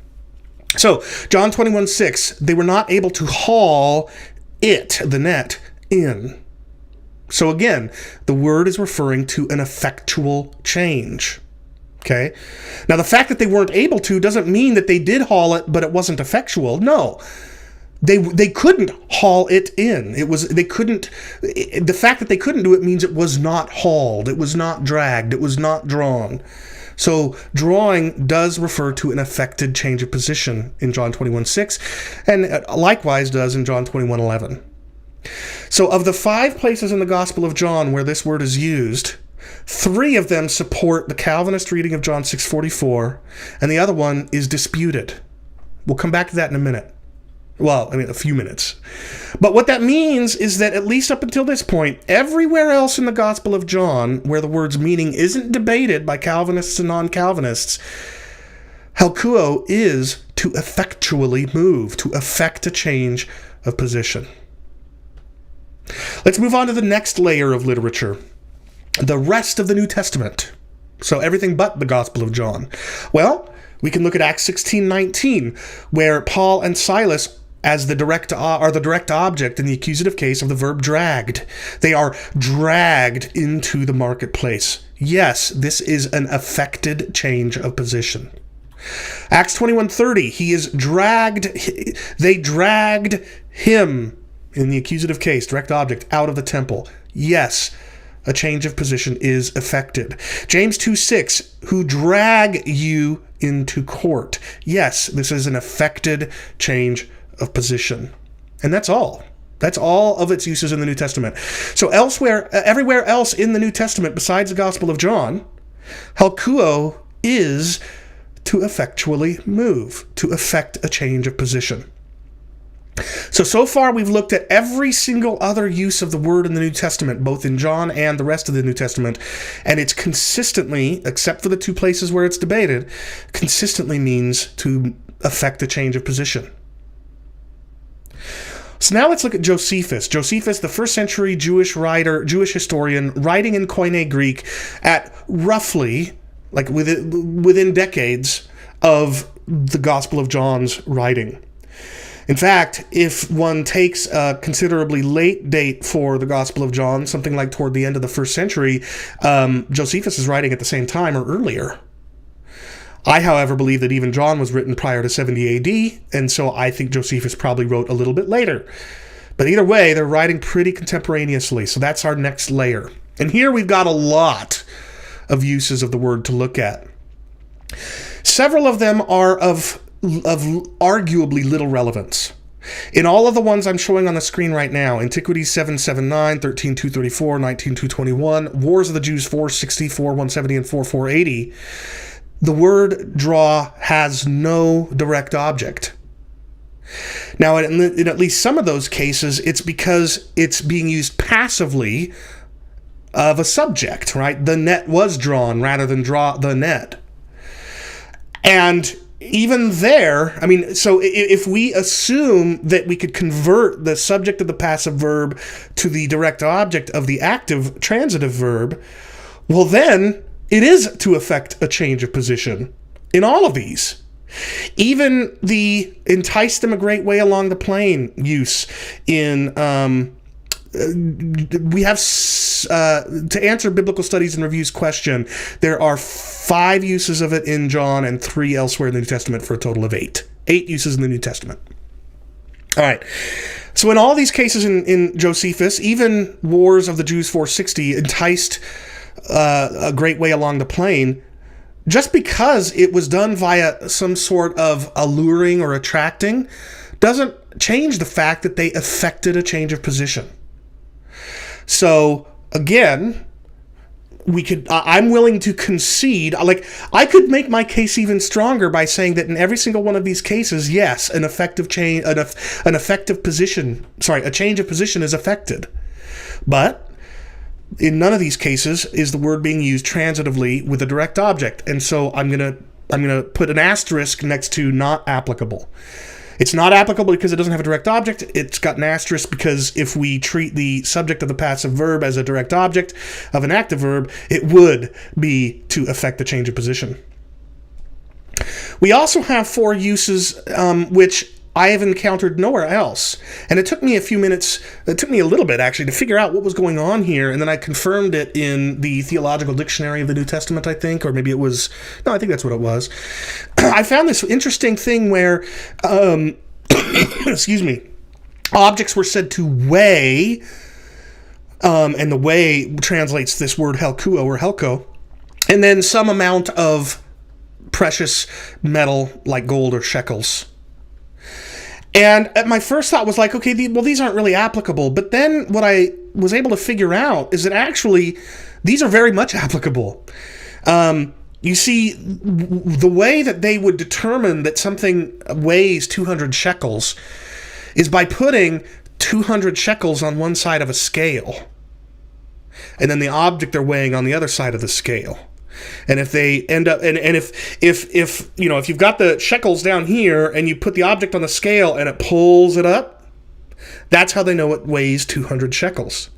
A: So, John 21:6, they were not able to haul it, the net, in. So again, the word is referring to an effectual change. Okay? Now, the fact that they weren't able to doesn't mean that they did haul it, but it wasn't effectual. No. They couldn't haul it in. The fact that they couldn't do it means it was not hauled, it was not dragged, it was not drawn. So drawing does refer to an effected change of position in John 21:6, and likewise does in John 21:11. So of the 5 places in the Gospel of John where this word is used, 3 of them support the Calvinist reading of John 6:44, and the other one is disputed. We'll come back to that in a minute. Well, a few minutes. But what that means is that at least up until this point, everywhere else in the Gospel of John, where the word's meaning isn't debated by Calvinists and non-Calvinists, helkuo is to effectually move, to effect a change of position. Let's move on to the next layer of literature, the rest of the New Testament. So everything but the Gospel of John. Well, we can look at Acts 16:19, where Paul and Silas are the direct object in the accusative case of the verb dragged. They are dragged into the marketplace. Yes, this is an affected change of position. Acts 21:30, they dragged him, in the accusative case, direct object, out of the temple. Yes, a change of position is effected. James 2:6, who drag you into court. Yes, this is an affected change of position. And that's all. That's all of its uses in the New Testament. So everywhere else in the New Testament besides the Gospel of John, helkuo is to effectually move, to effect a change of position. So far we've looked at every single other use of the word in the New Testament, both in John and the rest of the New Testament, and it's consistently, except for the 2 places where it's debated, consistently means to effect a change of position. So now let's look at Josephus. Josephus, the 1st century Jewish historian, writing in Koine Greek at roughly, within decades of the Gospel of John's writing. In fact, if one takes a considerably late date for the Gospel of John, something like toward the end of the 1st century, Josephus is writing at the same time or earlier. I, however, believe that even John was written prior to 70 AD, and so I think Josephus probably wrote a little bit later. But either way, they're writing pretty contemporaneously, so that's our next layer. And here we've got a lot of uses of the word to look at. Several of them are of arguably little relevance. In all of the ones I'm showing on the screen right now, Antiquities 779, 13:234, 19:221, Wars of the Jews 464, 170, and 4480, the word draw has no direct object. Now, in at least some of those cases, it's because it's being used passively of a subject, right? The net was drawn rather than draw the net. And even there, so if we assume that we could convert the subject of the passive verb to the direct object of the active transitive verb, well then, it is to effect a change of position in all of these. Even the entice them a great way along the plain use in, we have, to answer Biblical Studies and Review's question, there are 5 uses of it in John and 3 elsewhere in the New Testament for a total of 8. 8 uses in the New Testament. All right. So in all these cases in Josephus, even Wars of the Jews 460 enticed a great way along the plain, just because it was done via some sort of alluring or attracting doesn't change the fact that they effected a change of position. So again, I'm willing to concede, I could make my case even stronger by saying that in every single one of these cases, yes, a change of position is effected. But in none of these cases is the word being used transitively with a direct object. And so I'm going to I'm going to put an asterisk next to not applicable. It's not applicable because it doesn't have a direct object. It's got an asterisk because if we treat the subject of the passive verb as a direct object of an active verb, it would be to affect the change of position. We also have 4 uses which I have encountered nowhere else. And it took me a little bit actually to figure out what was going on here, and then I confirmed it in the Theological Dictionary of the New Testament, I think, or maybe it was, no, I think that's what it was. I found this interesting thing where, excuse me, objects were said to weigh, and the weigh translates this word helkuo or helko, and then some amount of precious metal like gold or shekels. And my first thought was like, okay, these aren't really applicable. But then what I was able to figure out is that actually these are very much applicable. You see, the way that they would determine that something weighs 200 shekels is by putting 200 shekels on one side of a scale, and then the object they're weighing on the other side of the scale. And if they end up, and if you know, if you've got the shekels down here and you put the object on the scale and it pulls it up, that's how they know it weighs 200 shekels.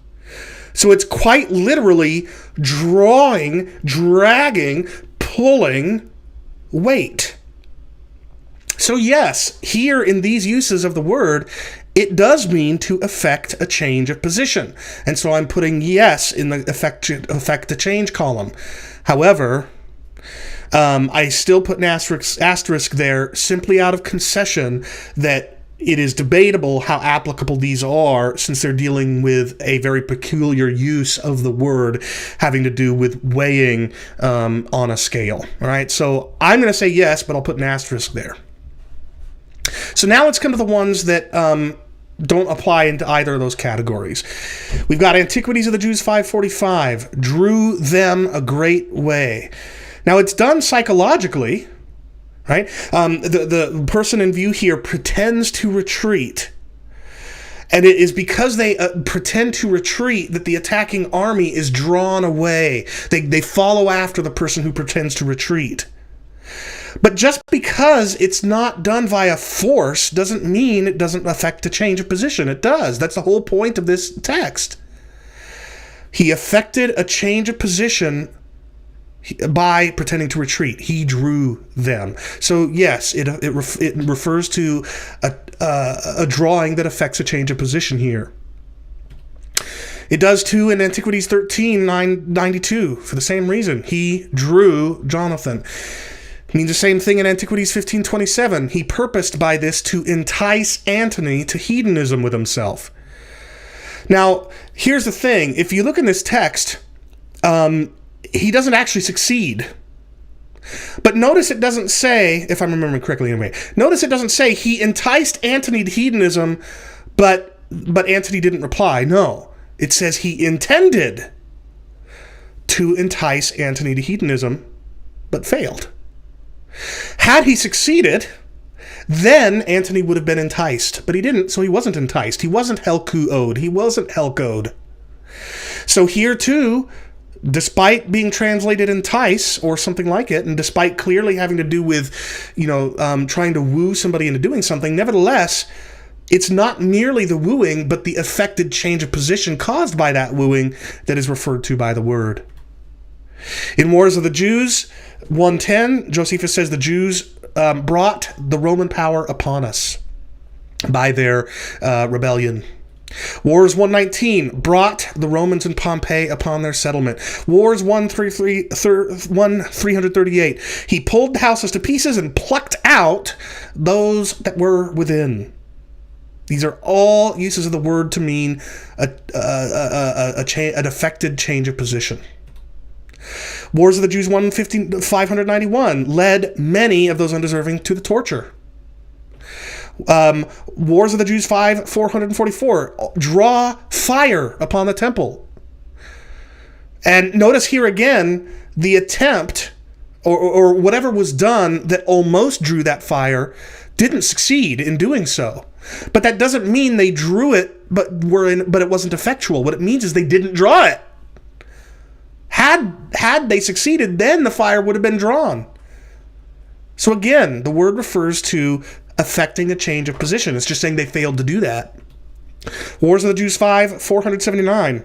A: So it's quite literally drawing, dragging, pulling weight. So yes, here in these uses of the word, it does mean to affect a change of position. And so I'm putting yes in the affect to change column. However, I still put an asterisk there simply out of concession that it is debatable how applicable these are, since they're dealing with a very peculiar use of the word having to do with weighing on a scale. All right, so I'm going to say yes, but I'll put an asterisk there. So now let's come to the ones that don't apply into either of those categories. We've got Antiquities of the Jews 5:45, drew them a great way. Now it's done psychologically, right? The person in view here pretends to retreat. And it is because they pretend to retreat that the attacking army is drawn away. They follow after the person who pretends to retreat. But just because it's not done via force doesn't mean it doesn't affect a change of position. It does. That's the whole point of this text. He affected a change of position by pretending to retreat. He drew them. So yes, it refers to a drawing that affects a change of position here. It does too in Antiquities 13:992 for the same reason. He drew Jonathan. It means the same thing in Antiquities 15:27. He purposed by this to entice Antony to hedonism with himself. Now, here's the thing. If you look in this text, he doesn't actually succeed. But notice it doesn't say, if I'm remembering correctly anyway, notice it doesn't say he enticed Antony to hedonism, but Antony didn't reply. No, it says he intended to entice Antony to hedonism, but failed. Had he succeeded, then Antony would have been enticed, but he didn't, so he wasn't enticed. He wasn't helkuoed. He wasn't helkoed. So here too, despite being translated entice or something like it, and despite clearly having to do with, trying to woo somebody into doing something, nevertheless, it's not merely the wooing, but the affected change of position caused by that wooing that is referred to by the word. In Wars of the Jews 1:10, Josephus says the Jews brought the Roman power upon us by their rebellion. Wars 1:19 brought the Romans and Pompeii upon their settlement. Wars 1:338, he pulled the houses to pieces and plucked out those that were within. These are all uses of the word to mean an affected change of position. Wars of the Jews 591 led many of those undeserving to the torture. Wars of the Jews 444 draw fire upon the temple. And notice here again, the attempt or whatever was done that almost drew that fire didn't succeed in doing so. But that doesn't mean they drew it, but it wasn't effectual. What it means is they didn't draw it. Had they succeeded, then the fire would have been drawn. So again, the word refers to effecting a change of position. It's just saying they failed to do that. Wars of the Jews 5, 479.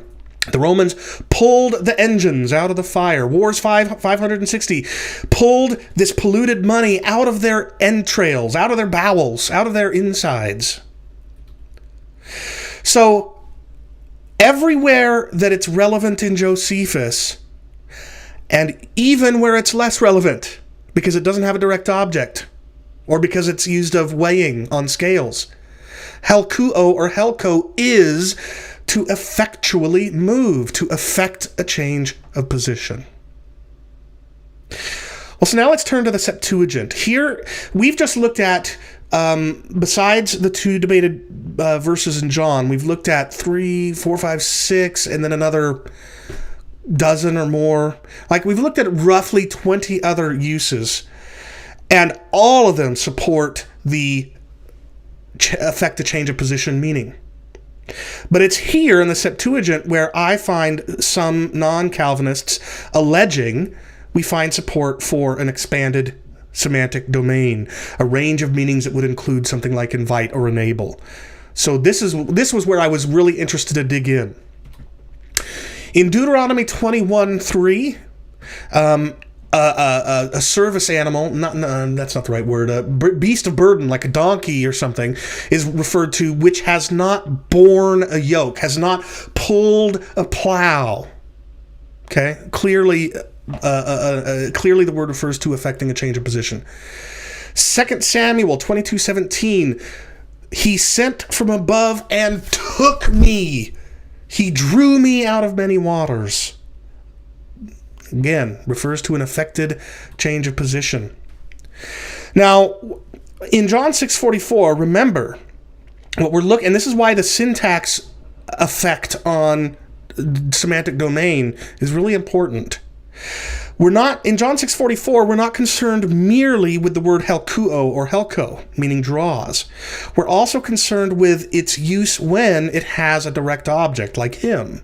A: The Romans pulled the engines out of the fire. Wars 5, 560. Pulled this polluted money out of their entrails, out of their bowels, out of their insides. So, everywhere that it's relevant in Josephus, and even where it's less relevant, because it doesn't have a direct object, or because it's used of weighing on scales, helkuo or helko is to effectually move, to effect a change of position. Well, so now let's turn to the Septuagint. Here, we've just looked at, besides the two debated verses in John, we've looked at 3, 4, 5, 6, and then another dozen or more. Like, we've looked at roughly 20 other uses, and all of them support the affect the change of position meaning. But it's here in the Septuagint where I find some non-Calvinists alleging we find support for an expanded semantic domain, a range of meanings that would include something like invite or enable. So this was where I was really interested to dig in. In Deuteronomy 21:3, a service animal, that's not the right word, a beast of burden, like a donkey or something, is referred to which has not borne a yoke, has not pulled a plow. Okay? Clearly the word refers to effecting a change of position. 2 Samuel 22:17, he sent from above and took me. He drew me out of many waters. Again, refers to an effected change of position. Now, in John 6:44, remember what we're looking, and this is why the syntax effect on semantic domain is really important. We're not, in John 6:44, we're not concerned merely with the word helkuo or helko, meaning draws. We're also concerned with its use when it has a direct object, like him.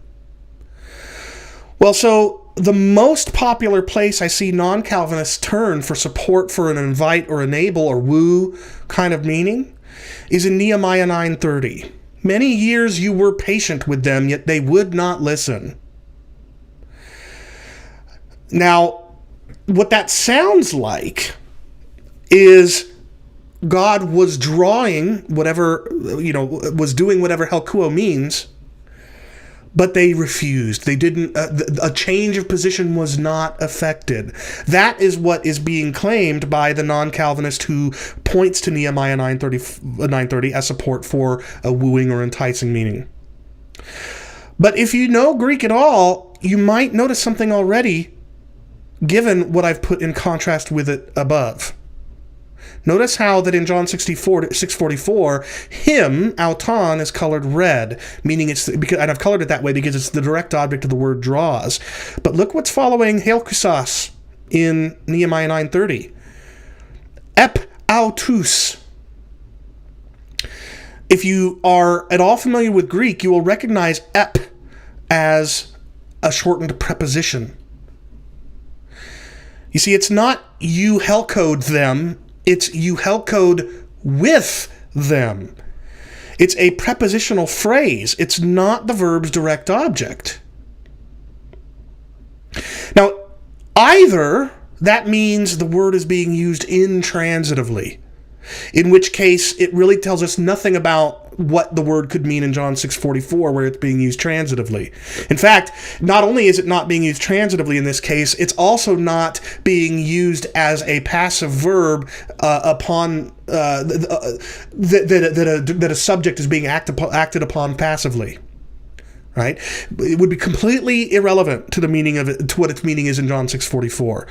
A: Well, so the most popular place I see non-Calvinists turn for support for an invite or enable or woo kind of meaning is in Nehemiah 9:30. Many years you were patient with them, yet they would not listen. Now, what that sounds like is God was drawing whatever, was doing whatever helkuo means, but they refused. They didn't, a change of position was not affected. That is what is being claimed by the non-Calvinist who points to Nehemiah 9:30 as support for a wooing or enticing meaning. But if you know Greek at all, you might notice something already, given what I've put in contrast with it above. Notice how that in John 6:44, him, auton, is colored red, meaning it's, because, and I've colored it that way because it's the direct object of the word draws. But look what's following helkuos in Nehemiah 9:30. Ep autus. If you are at all familiar with Greek, you will recognize ep as a shortened preposition. You see, it's not you helcode them, it's you helcode with them. It's a prepositional phrase. It's not the verb's direct object. Now, either that means the word is being used intransitively, in which case it really tells us nothing about what the word could mean in John 6:44, where it's being used transitively. In fact, not only is it not being used transitively in this case, it's also not being used as a passive verb upon that a subject is being acted upon passively. Right? It would be completely irrelevant to the meaning of it, to what its meaning is in John 6:44.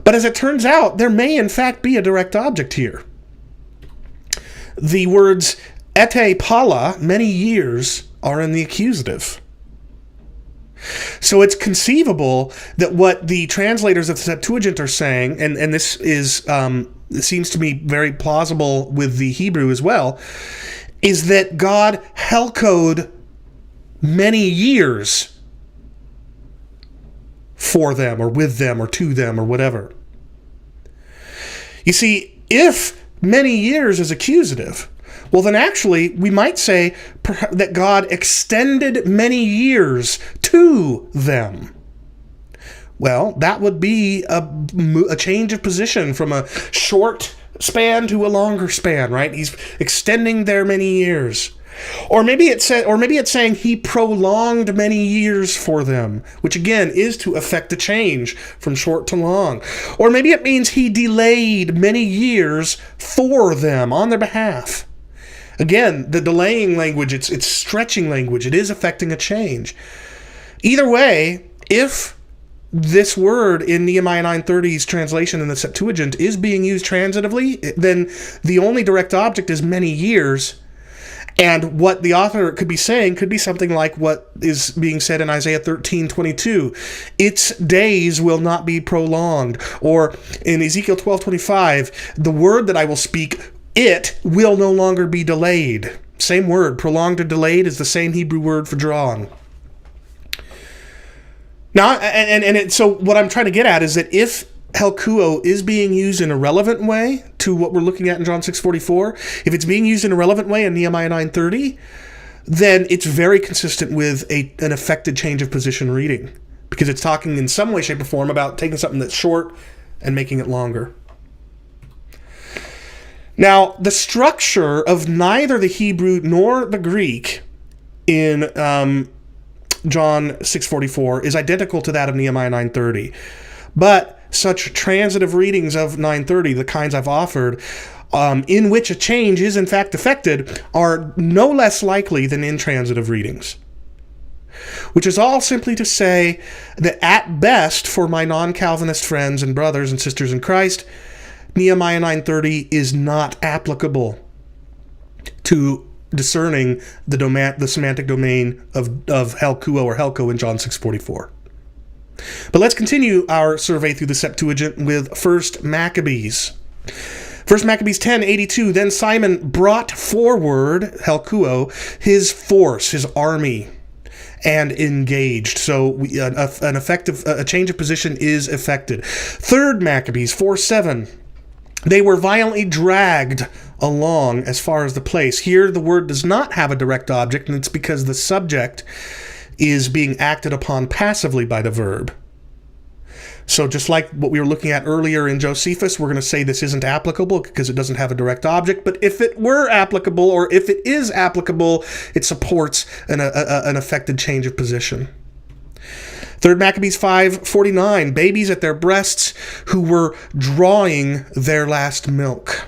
A: But as it turns out, there may in fact be a direct object here. The words ete pala, many years, are in the accusative. So it's conceivable that what the translators of the Septuagint are saying, and this is it seems to me very plausible with the Hebrew as well, is that God helkoed many years for them, or with them, or to them, or whatever. You see, if many years is accusative, well, then actually we might say that God extended many years to them. Well, that would be a change of position from a short span to a longer span, right? He's extending their many years. Or maybe it's saying he prolonged many years for them, which again is to affect a change from short to long. Or maybe it means he delayed many years for them on their behalf. Again, the delaying language, it's stretching language. It is affecting a change. Either way, if this word in Nehemiah 9:30's translation in the Septuagint is being used transitively, then the only direct object is many years. And what the author could be saying could be something like what is being said in Isaiah 13:22. Its days will not be prolonged. Or in Ezekiel 12:25, the word that I will speak, it will no longer be delayed. Same word, prolonged or delayed, is the same Hebrew word for drawn. Now, so what I'm trying to get at is that if helkuo is being used in a relevant way to what we're looking at in John 6:44, if it's being used in a relevant way in Nehemiah 9:30, then it's very consistent with an affected change of position reading, because it's talking in some way, shape, or form about taking something that's short and making it longer. Now, the structure of neither the Hebrew nor the Greek in John 6:44 is identical to that of Nehemiah 9:30. But such transitive readings of 9:30, the kinds I've offered, in which a change is in fact affected, are no less likely than intransitive readings. Which is all simply to say that at best, for my non-Calvinist friends and brothers and sisters in Christ, Nehemiah 9:30 is not applicable to discerning the semantic domain of helkuo or helko in John 6:44. But let's continue our survey through the Septuagint with 1 Maccabees. 1 Maccabees 10:82, then Simon brought forward, helkuo, his force, his army, and engaged. So a change of position is effected. 3 Maccabees 4:7, they were violently dragged along as far as the place. Here the word does not have a direct object, and it's because the subject is being acted upon passively by the verb. So just like what we were looking at earlier in Josephus, we're going to say this isn't applicable because it doesn't have a direct object. But if it were applicable, or if it is applicable, it supports an affected change of position. 3 Maccabees 5:49, babies at their breasts who were drawing their last milk.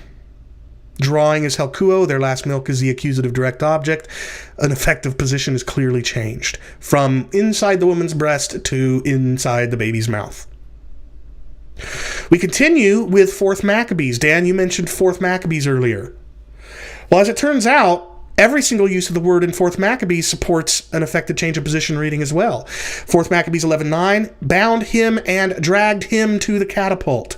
A: Drawing is helkuo, their last milk is the accusative direct object. An effective position is clearly changed from inside the woman's breast to inside the baby's mouth. We continue with 4 Maccabees. Dan, you mentioned 4 Maccabees earlier. Well, as it turns out, every single use of the word in 4 Maccabees supports an affected change of position reading as well. 4 Maccabees 11:9, bound him and dragged him to the catapult.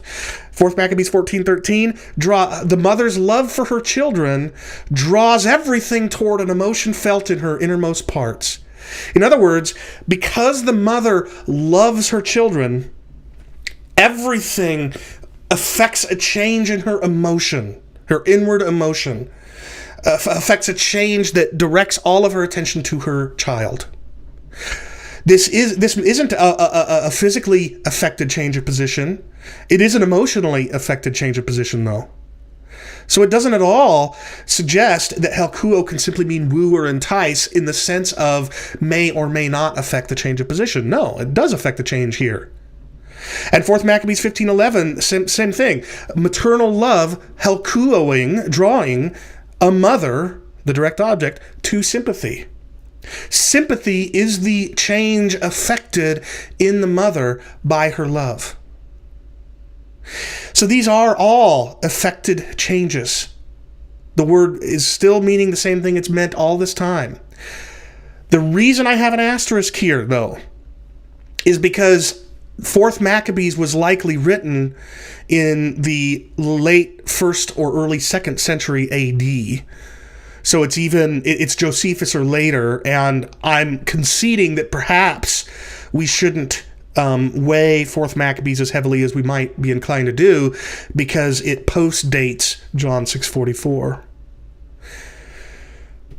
A: 4 Maccabees 14:13, the mother's love for her children draws everything toward an emotion felt in her innermost parts. In other words, because the mother loves her children, everything affects a change in her emotion, her inward emotion. Affects a change that directs all of her attention to her child. This isn't a physically affected change of position. It is an emotionally affected change of position, though. So it doesn't at all suggest that helkuo can simply mean woo or entice in the sense of may or may not affect the change of position. No, it does affect the change here. And 4 Maccabees 15:11, same thing. Maternal love, helkuoing, drawing a mother, the direct object, to sympathy. Sympathy is the change affected in the mother by her love. So these are all affected changes. The word is still meaning the same thing it's meant all this time. The reason I have an asterisk here, though, is because 4 Maccabees was likely written in the late 1st or early 2nd century AD. So it's Josephus or later, and I'm conceding that perhaps we shouldn't weigh 4th Maccabees as heavily as we might be inclined to do, because it post-dates John 6:44.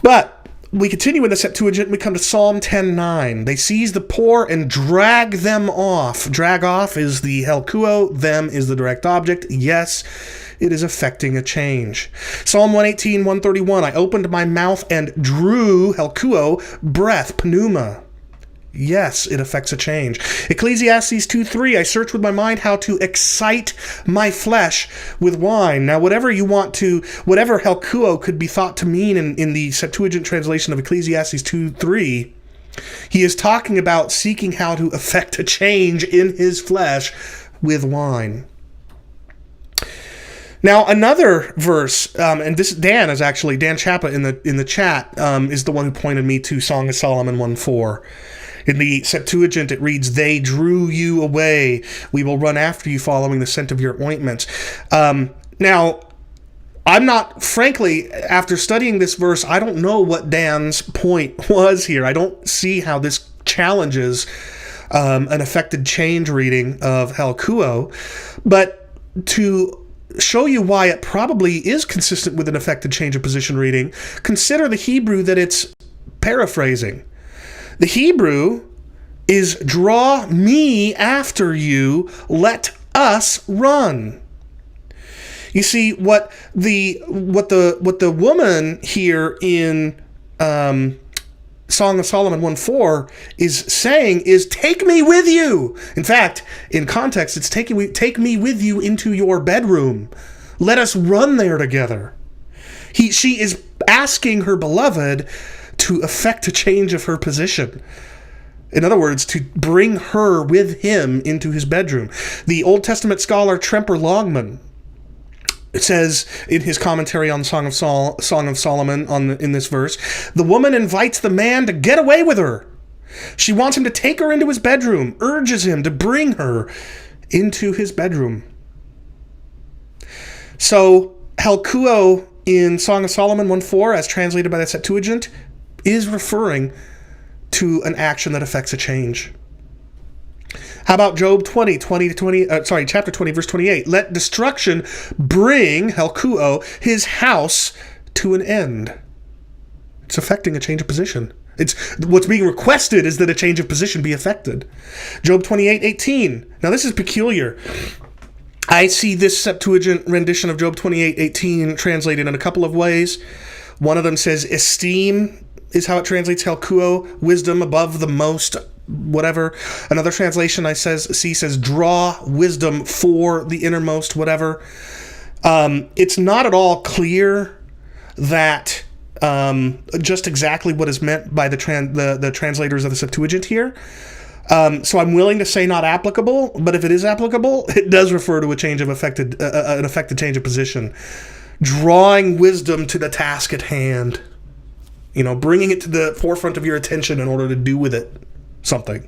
A: But we continue in the Septuagint, and we come to Psalm 10:9. They seize the poor and drag them off. Drag off is the helkuo, them is the direct object. Yes, it is affecting a change. Psalm 118, 131. I opened my mouth and drew, helkuo, breath, pneuma. Yes, it affects a change. Ecclesiastes 2:3, I search with my mind how to excite my flesh with wine. Now, whatever helkuo could be thought to mean in the Septuagint translation of Ecclesiastes 2:3, he is talking about seeking how to effect a change in his flesh with wine. Now, another verse, and this Dan Chapa in the chat is the one who pointed me to Song of Solomon 1:4. In the Septuagint, it reads, they drew you away. We will run after you following the scent of your ointments. Now, I'm not, frankly, after studying this verse, I don't know what Dan's point was here. I don't see how this challenges an affected change reading of helkuo. But to show you why it probably is consistent with an affected change of position reading, consider the Hebrew that it's paraphrasing. The Hebrew is draw me after you, let us run. You see, what the woman here in Song of Solomon 1:4 is saying is, take me with you. In fact, in context, it's take me with you into your bedroom. Let us run there together. She is asking her beloved to effect a change of her position. In other words, to bring her with him into his bedroom. The Old Testament scholar Tremper Longman says in his commentary on Song of Solomon in this verse, the woman invites the man to get away with her. She wants him to take her into his bedroom, urges him to bring her into his bedroom. So, helkuo in Song of Solomon 1:4, as translated by the Septuagint, is referring to an action that affects a change. How about Job chapter 20, verse 28? Let destruction bring, helkuo, his house to an end. It's affecting a change of position. It's what's being requested is that a change of position be effected. Job 28:18. Now this is peculiar. I see this Septuagint rendition of Job 28:18 translated in a couple of ways. One of them says esteem is how it translates helkuo, wisdom above the most, whatever. Another translation I see says draw wisdom for the innermost, whatever. It's not at all clear that just exactly what is meant by the translators of the Septuagint here. So I'm willing to say not applicable, but if it is applicable, it does refer to a change of an affected change of position. Drawing wisdom to the task at hand. Bringing it to the forefront of your attention in order to do with it something.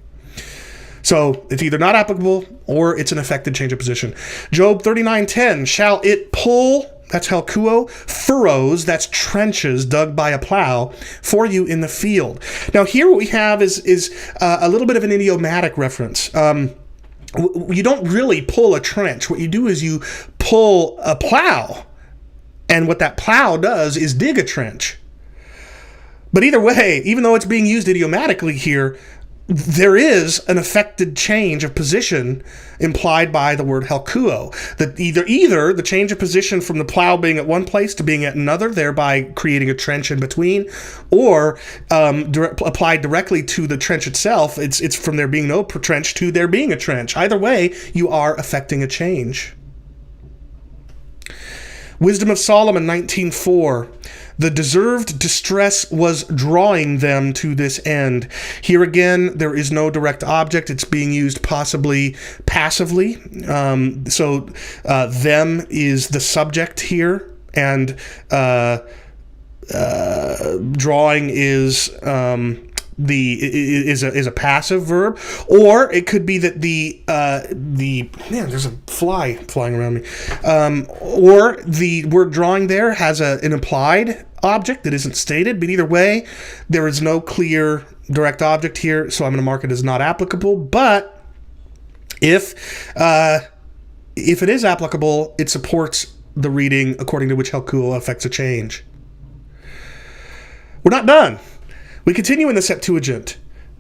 A: So it's either not applicable or it's an affected change of position. Job 39:10, shall it pull, that's helkuo, furrows, that's trenches dug by a plow, for you in the field. Now here what we have is a little bit of an idiomatic reference. You don't really pull a trench. What you do is you pull a plow, and what that plow does is dig a trench. But either way, even though it's being used idiomatically here, there is an affected change of position implied by the word helkuo. That either the change of position from the plow being at one place to being at another, thereby creating a trench in between, or applied directly to the trench itself, it's from there being no trench to there being a trench. Either way, you are affecting a change. Wisdom of Solomon 19:4. The deserved distress was drawing them to this end. Here again, there is no direct object. It's being used possibly passively. So them is the subject here, and drawing is is a passive verb, or it could be that there's a fly flying around me, or the word drawing there has an implied object that isn't stated. But either way, there is no clear direct object here, so I'm going to mark it as not applicable. But If it is applicable, it supports the reading according to which helkuo affects a change. We're not done. We continue in the Septuagint.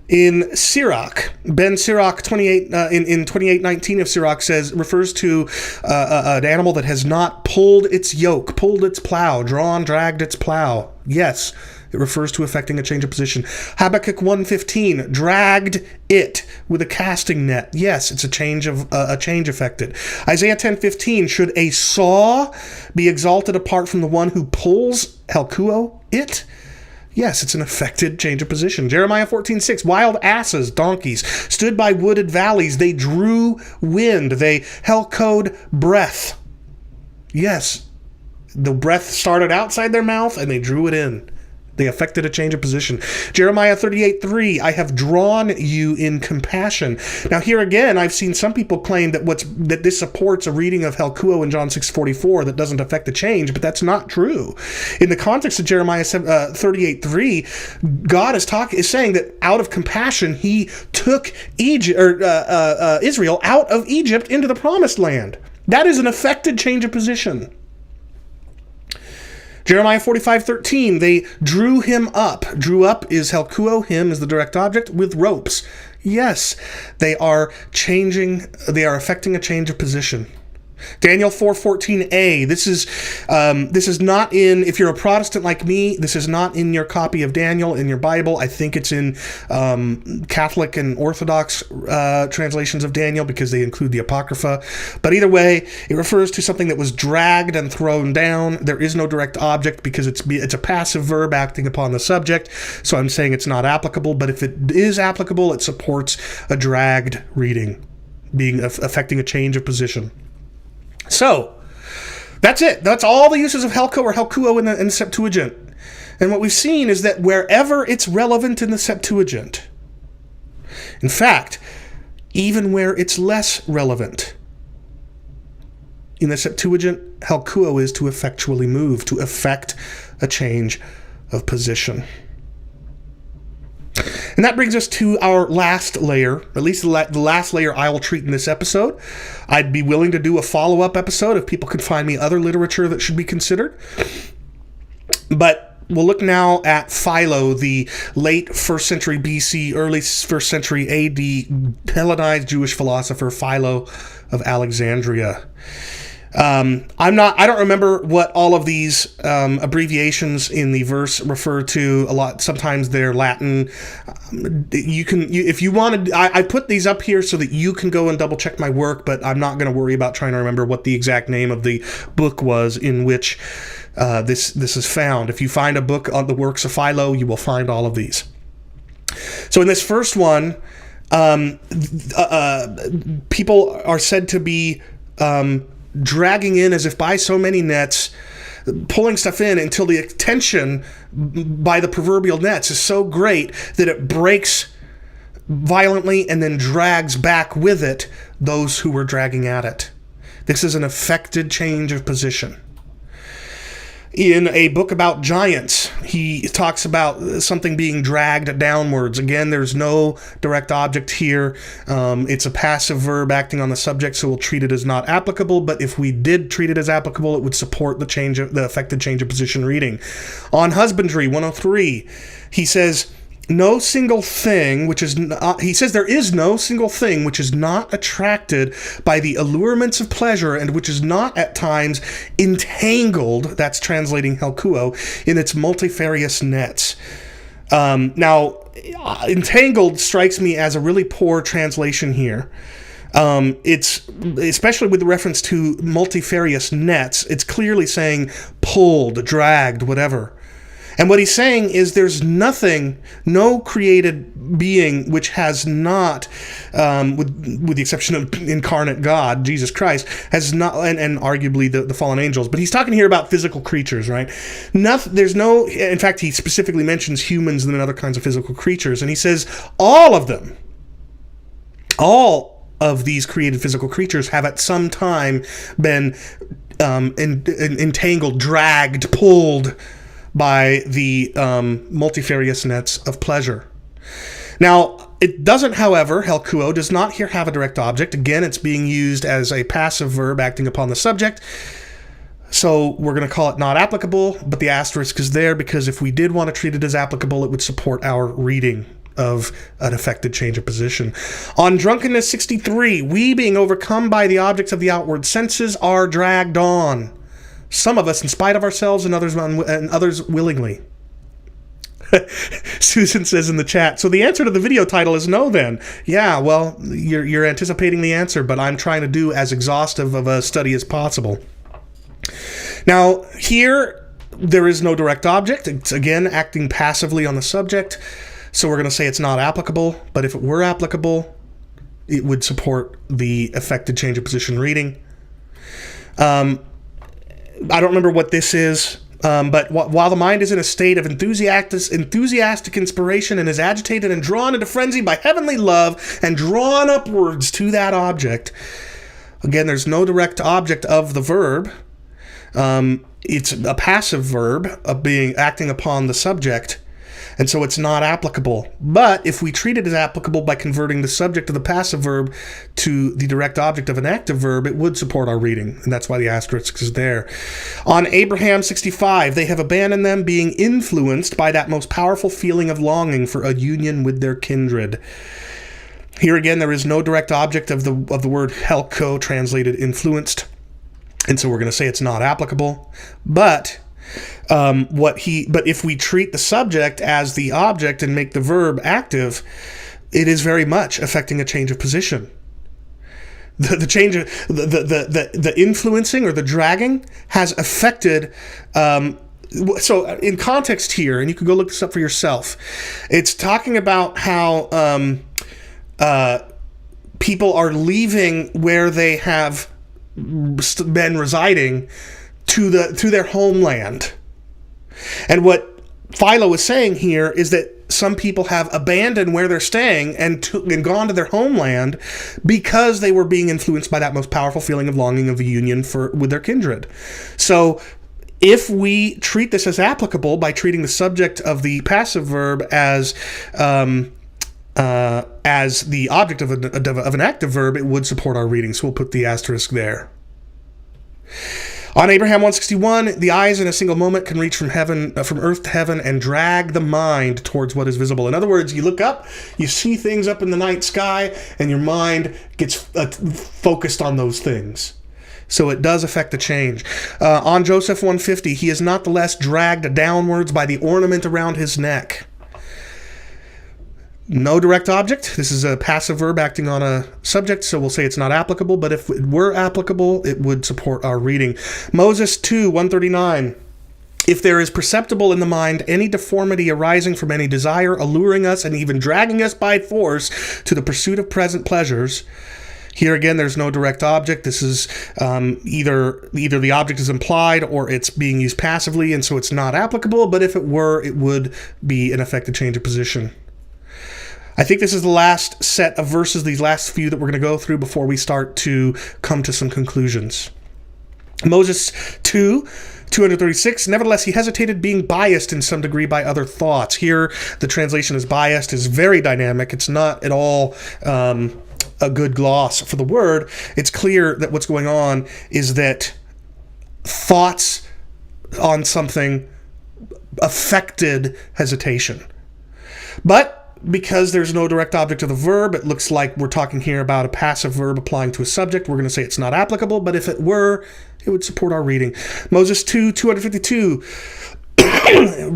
A: In Sirach, Ben Sirach 28 in 28:19 of Sirach refers to an animal that has not pulled its yoke, pulled its plow, dragged its plow. Yes, it refers to affecting a change of position. Habakkuk 1:15, dragged it with a casting net. Yes, it's a change affected. Isaiah 10:15, should a saw be exalted apart from the one who pulls helkuo it? Yes, it's an affected change of position. Jeremiah 14:6, wild asses, donkeys, stood by wooded valleys. They drew wind. They helkuoed breath. Yes, the breath started outside their mouth and they drew it in. They affected a change of position. Jeremiah 38:3, I have drawn you in compassion. Now here again, I've seen some people claim that this supports a reading of helkuo in John 6:44 that doesn't affect the change, but that's not true. In the context of Jeremiah 38:3, God is saying that out of compassion, he took Israel out of Egypt into the promised land. That is an affected change of position. Jeremiah 45:13, they drew him up. Drew up is helkuo, him is the direct object, with ropes. Yes, they are affecting a change of position. Daniel 4:14a. This is not in, if you're a Protestant like me, this is not in your copy of Daniel in your Bible. I think it's in Catholic and Orthodox translations of Daniel because they include the Apocrypha. But either way, it refers to something that was dragged and thrown down. There is no direct object because it's a passive verb acting upon the subject. So I'm saying it's not applicable. But if it is applicable, it supports a dragged reading, affecting a change of position. So, that's it. That's all the uses of helko or helkuo in the Septuagint. And what we've seen is that wherever it's relevant in the Septuagint, in fact, even where it's less relevant, in the Septuagint, helkuo is to effectually move, to effect a change of position. And that brings us to our last layer, at least the last layer I will treat in this episode. I'd be willing to do a follow-up episode if people could find me other literature that should be considered. But we'll look now at Philo, the late 1st century BC, early 1st century AD Hellenized Jewish philosopher Philo of Alexandria. I don't remember what all of these abbreviations in the verse refer to. A lot, sometimes they're Latin. If you wanted, I put these up here so that you can go and double check my work, but I'm not going to worry about trying to remember what the exact name of the book was in which this is found. If you find a book on the works of Philo, you will find all of these. So in this first one, people are said to be dragging in as if by so many nets, pulling stuff in until the tension by the proverbial nets is so great that it breaks violently and then drags back with it those who were dragging at it. This is an affected change of position. In a book about giants, he talks about something being dragged downwards. Again, there's no direct object here. It's a passive verb acting on the subject, so we'll treat it as not applicable. But if we did treat it as applicable, it would support the affected change of position reading. On husbandry, 103, he says, no single thing which is not, he says there is no single thing which is not attracted by the allurements of pleasure and which is not at times entangled, that's translating helkuo, in its multifarious nets. Now, entangled strikes me as a really poor translation here. It's especially with reference to multifarious nets, it's clearly saying pulled, dragged, whatever. And what he's saying is there's no created being which has not, with the exception of incarnate God, Jesus Christ, has not, and arguably the fallen angels, but he's talking here about physical creatures, right? In fact, he specifically mentions humans and other kinds of physical creatures, and he says all of these created physical creatures have at some time been entangled, dragged, pulled by the multifarious nets of pleasure. Now, It doesn't, however, helkuo does not here have a direct object. Again, it's being used as a passive verb acting upon the subject. So we're going to call it not applicable, but the asterisk is there because if we did want to treat it as applicable, it would support our reading of an affected change of position. On drunkenness 63, we being overcome by the objects of the outward senses are dragged on. Some of us in spite of ourselves and others willingly. Susan says in the chat, so the answer to the video title is no then. Yeah, well, you're anticipating the answer, but I'm trying to do as exhaustive of a study as possible. Now, here, there is no direct object. It's, again, acting passively on the subject, so we're going to say it's not applicable, but if it were applicable, it would support the affected change of position reading. I don't remember what this is. But while the mind is in a state of enthusiastic inspiration and is agitated and drawn into frenzy by heavenly love and drawn upwards to that object, again, there's no direct object of the verb. It's a passive verb of acting upon the subject, and so it's not applicable. But if we treat it as applicable by converting the subject of the passive verb to the direct object of an active verb, it would support our reading, and that's why the asterisk is there. On Abraham 65, they have abandoned them, being influenced by that most powerful feeling of longing for a union with their kindred. Here again, there is no direct object of the word helkuo, translated influenced, and so we're going to say it's not applicable. But if we treat the subject as the object and make the verb active, it is very much affecting a change of position. The change of the influencing or the dragging has affected. So in context here, and you can go look this up for yourself, it's talking about how people are leaving where they have been residing to their homeland. And what Philo is saying here is that some people have abandoned where they're staying and gone to their homeland because they were being influenced by that most powerful feeling of longing of a union with their kindred. So if we treat this as applicable by treating the subject of the passive verb as the object of an active verb, it would support our reading. So we'll put the asterisk there. On Abraham 161, the eyes in a single moment can reach from earth to heaven and drag the mind towards what is visible. In other words, you look up, you see things up in the night sky, and your mind gets focused on those things. So it does affect the change. On Joseph 150, he is not the less dragged downwards by the ornament around his neck. No direct object. This is a passive verb acting on a subject, so we'll say it's not applicable, but if it were applicable, it would support our reading. Moses 2, 139. If there is perceptible in the mind any deformity arising from any desire, alluring us and even dragging us by force to the pursuit of present pleasures, here again, there's no direct object. This is either the object is implied or it's being used passively, and so it's not applicable, but if it were, it would be an affected change of position. I think this is the last set of verses, these last few that we're going to go through before we start to come to some conclusions. Moses 2, 236, nevertheless he hesitated, being biased in some degree by other thoughts. Here, the translation is biased, is very dynamic. It's not at all a good gloss for the word. It's clear that what's going on is that thoughts on something affected hesitation. But because there's no direct object of the verb, it looks like we're talking here about a passive verb applying to a subject. We're going to say it's not applicable, but if it were, it would support our reading. Moses 2, 252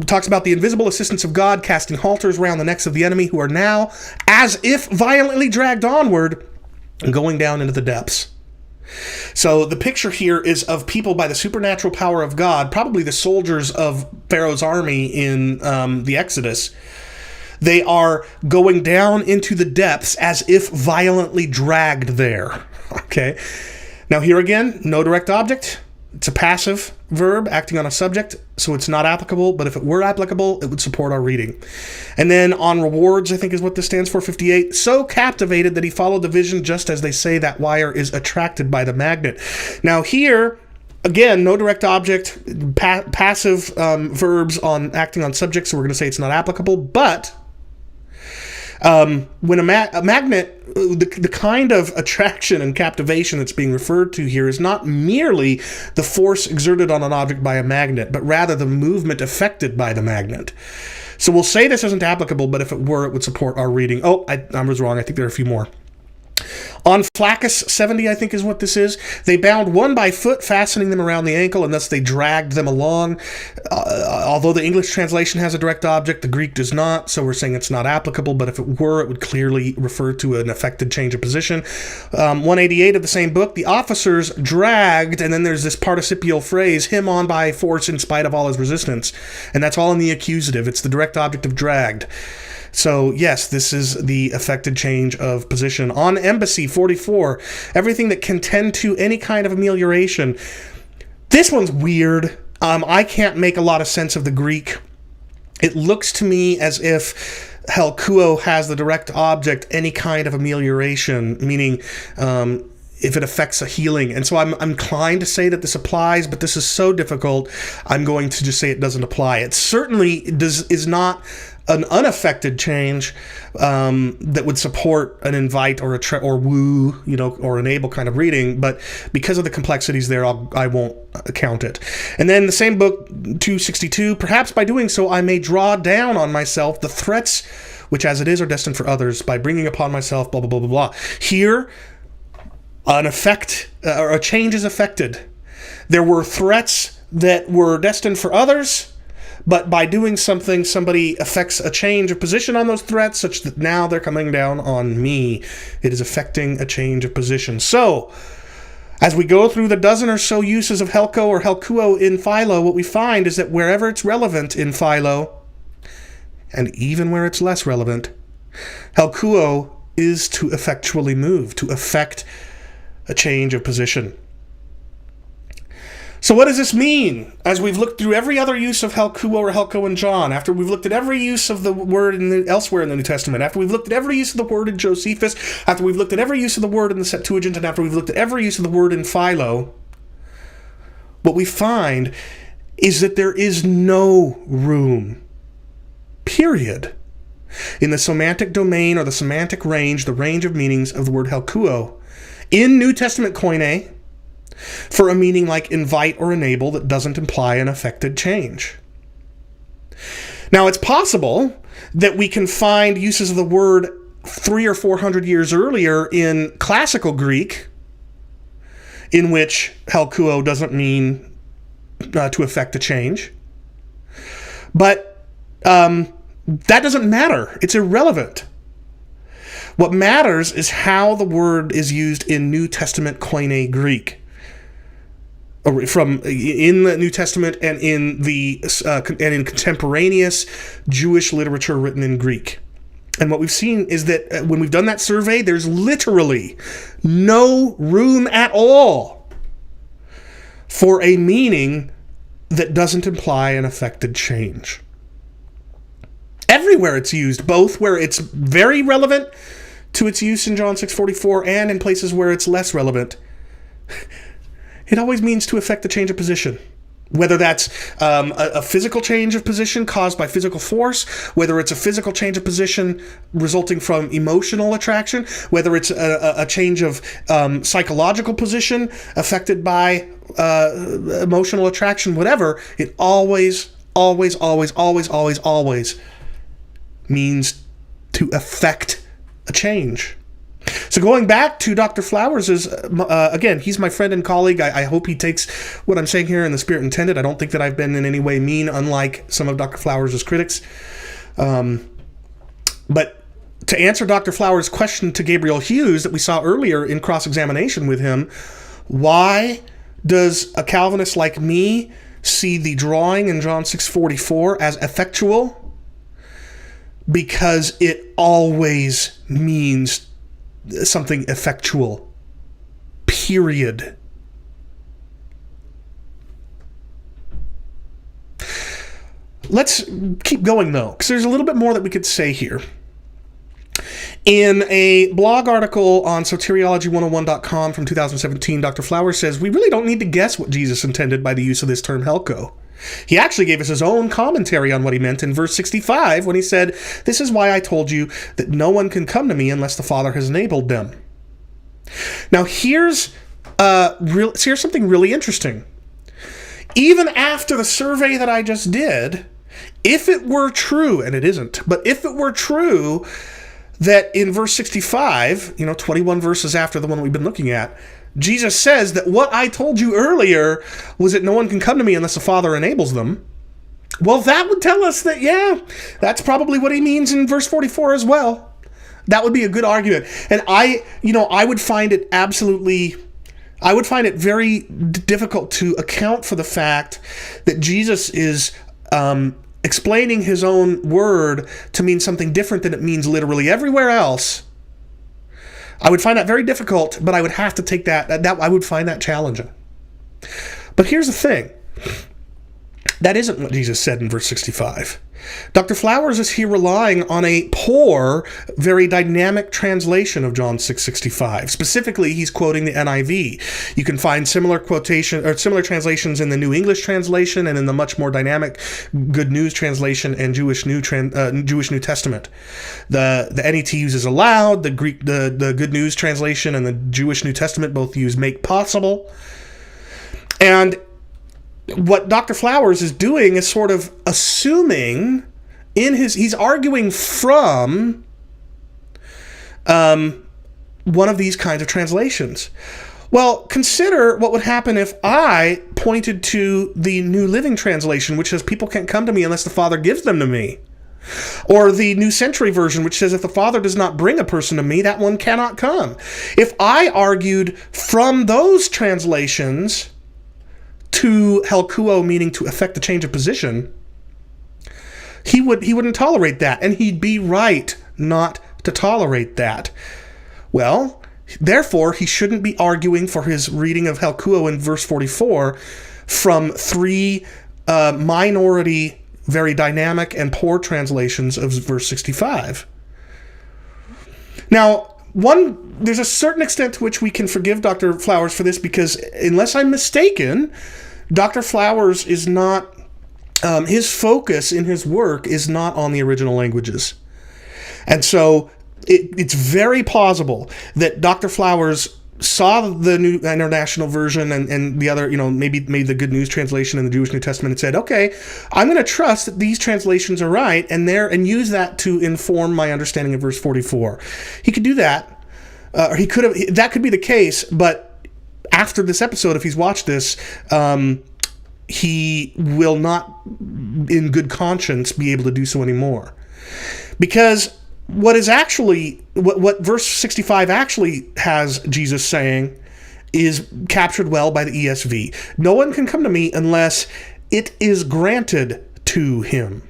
A: talks about the invisible assistance of God casting halters round the necks of the enemy who are now, as if violently dragged onward, and going down into the depths. So the picture here is of people by the supernatural power of God, probably the soldiers of Pharaoh's army in the Exodus. They are going down into the depths as if violently dragged there. Okay. Now here again, no direct object. It's a passive verb acting on a subject, so it's not applicable, but if it were applicable, it would support our reading. And then on rewards, I think is what this stands for, 58, so captivated that he followed the vision just as they say that wire is attracted by the magnet. Now here, again, no direct object, passive verbs on acting on subjects, so we're going to say it's not applicable, but When a magnet, the kind of attraction and captivation that's being referred to here is not merely the force exerted on an object by a magnet, but rather the movement affected by the magnet. So we'll say this isn't applicable, but if it were, it would support our reading. Oh, I was wrong. I think there are a few more. On Flaccus 70, I think is what this is, they bound one by foot, fastening them around the ankle, and thus they dragged them along. Although the English translation has a direct object, the Greek does not, so we're saying it's not applicable, but if it were, it would clearly refer to an affected change of position. 188 of the same book, the officers dragged, and then there's this participial phrase, him on by force in spite of all his resistance. And that's all in the accusative. It's the direct object of dragged. So, yes, this is the affected change of position. On Embassy 44, everything that can tend to any kind of amelioration. This one's weird. I can't make a lot of sense of the Greek. It looks to me as if helkuo has the direct object any kind of amelioration, meaning if it affects a healing. And so I'm inclined to say that this applies, but this is so difficult, I'm going to just say it doesn't apply. It certainly is not an unaffected change that would support an invite or or woo, or enable kind of reading, but because of the complexities there, I won't count it. And then the same book, 262, perhaps by doing so I may draw down on myself the threats which as it is are destined for others by bringing upon myself blah, blah, blah, blah, blah. Here, an effect or a change is affected. There were threats that were destined for others, but by doing something, somebody affects a change of position on those threats such that now they're coming down on me. It is affecting a change of position. So, as we go through the dozen or so uses of helko or helkuo in Philo, what we find is that wherever it's relevant in Philo, and even where it's less relevant, helkuo is to effectually move, to effect a change of position. So what does this mean? As we've looked through every other use of helkuo or helko in John, after we've looked at every use of the word elsewhere in the New Testament, after we've looked at every use of the word in Josephus, after we've looked at every use of the word in the Septuagint, and after we've looked at every use of the word in Philo, what we find is that there is no room, period, in the semantic domain or the semantic range, the range of meanings of the word helkuo, in New Testament koine, for a meaning like invite or enable that doesn't imply an affected change. Now, it's possible that we can find uses of the word 300 or 400 years earlier in classical Greek in which helkuo doesn't mean to affect a change. But that doesn't matter. It's irrelevant. What matters is how the word is used in New Testament koine Greek. From in the New Testament and in in contemporaneous Jewish literature written in Greek. And what we've seen is that when we've done that survey, there's literally no room at all for a meaning that doesn't imply an affected change. Everywhere it's used, both where it's very relevant to its use in John 6:44 and in places where it's less relevant, it always means to affect a change of position. Whether that's a physical change of position caused by physical force, whether it's a physical change of position resulting from emotional attraction, whether it's a change of psychological position affected by emotional attraction, whatever, it always means to affect a change. So going back to Dr. Flowers, again, he's my friend and colleague. I hope he takes what I'm saying here in the spirit intended. I don't think that I've been in any way mean, unlike some of Dr. Flowers' critics. But to answer Dr. Flowers' question to Gabriel Hughes that we saw earlier in cross-examination with him, why does a Calvinist like me see the drawing in John 6:44 as effectual? Because it always means something effectual. Period. Let's keep going, though, because there's a little bit more that we could say here. In a blog article on soteriology101.com from 2017, Dr. Flowers says, we really don't need to guess what Jesus intended by the use of this term helko. He actually gave us his own commentary on what he meant in verse 65 when he said, "This is why I told you that no one can come to me unless the Father has enabled them." Now here's something really interesting. Even after the survey that I just did, if it were true, and it isn't, but if it were true that in verse 65, 21 verses after the one we've been looking at, Jesus says that what I told you earlier was that no one can come to me unless the Father enables them. Well, that would tell us that, that's probably what he means in verse 44 as well. That would be a good argument. And I would find it very difficult to account for the fact that Jesus is explaining his own word to mean something different than it means literally everywhere else. I would find that very difficult, but I would have to take that I would find that challenging. But here's the thing. That isn't what Jesus said in verse 65. Dr. Flowers is here relying on a poor, very dynamic translation of John 6:65. Specifically, he's quoting the NIV. You can find similar translations in the New English translation and in the much more dynamic Good News translation and Jewish New Testament. The NET uses allowed. The Good News translation and the Jewish New Testament both use make possible. And what Dr. Flowers is doing is sort of assuming he's arguing from one of these kinds of translations. Well, consider what would happen if I pointed to the New Living Translation, which says people can't come to me unless the Father gives them to me. Or the New Century Version, which says if the Father does not bring a person to me, that one cannot come. If I argued from those translations to helkuo, meaning to effect a change of position, he wouldn't tolerate that, and he'd be right not to tolerate that. Well, therefore, he shouldn't be arguing for his reading of helkuo in verse 44 from three minority, very dynamic and poor translations of verse 65. Now, there's a certain extent to which we can forgive Dr. Flowers for this, because unless I'm mistaken, Dr. Flowers is not, his focus in his work is not on the original languages. And so it's very plausible that Dr. Flowers saw the New International Version and the other, maybe the Good News translation and the Jewish New Testament and said, okay, I'm going to trust that these translations are right and use that to inform my understanding of verse 44. He could do that, or he could have. That could be the case, but after this episode, if he's watched this, he will not, in good conscience, be able to do so anymore, because what verse 65 actually has Jesus saying is captured well by the ESV. No one can come to me unless it is granted to him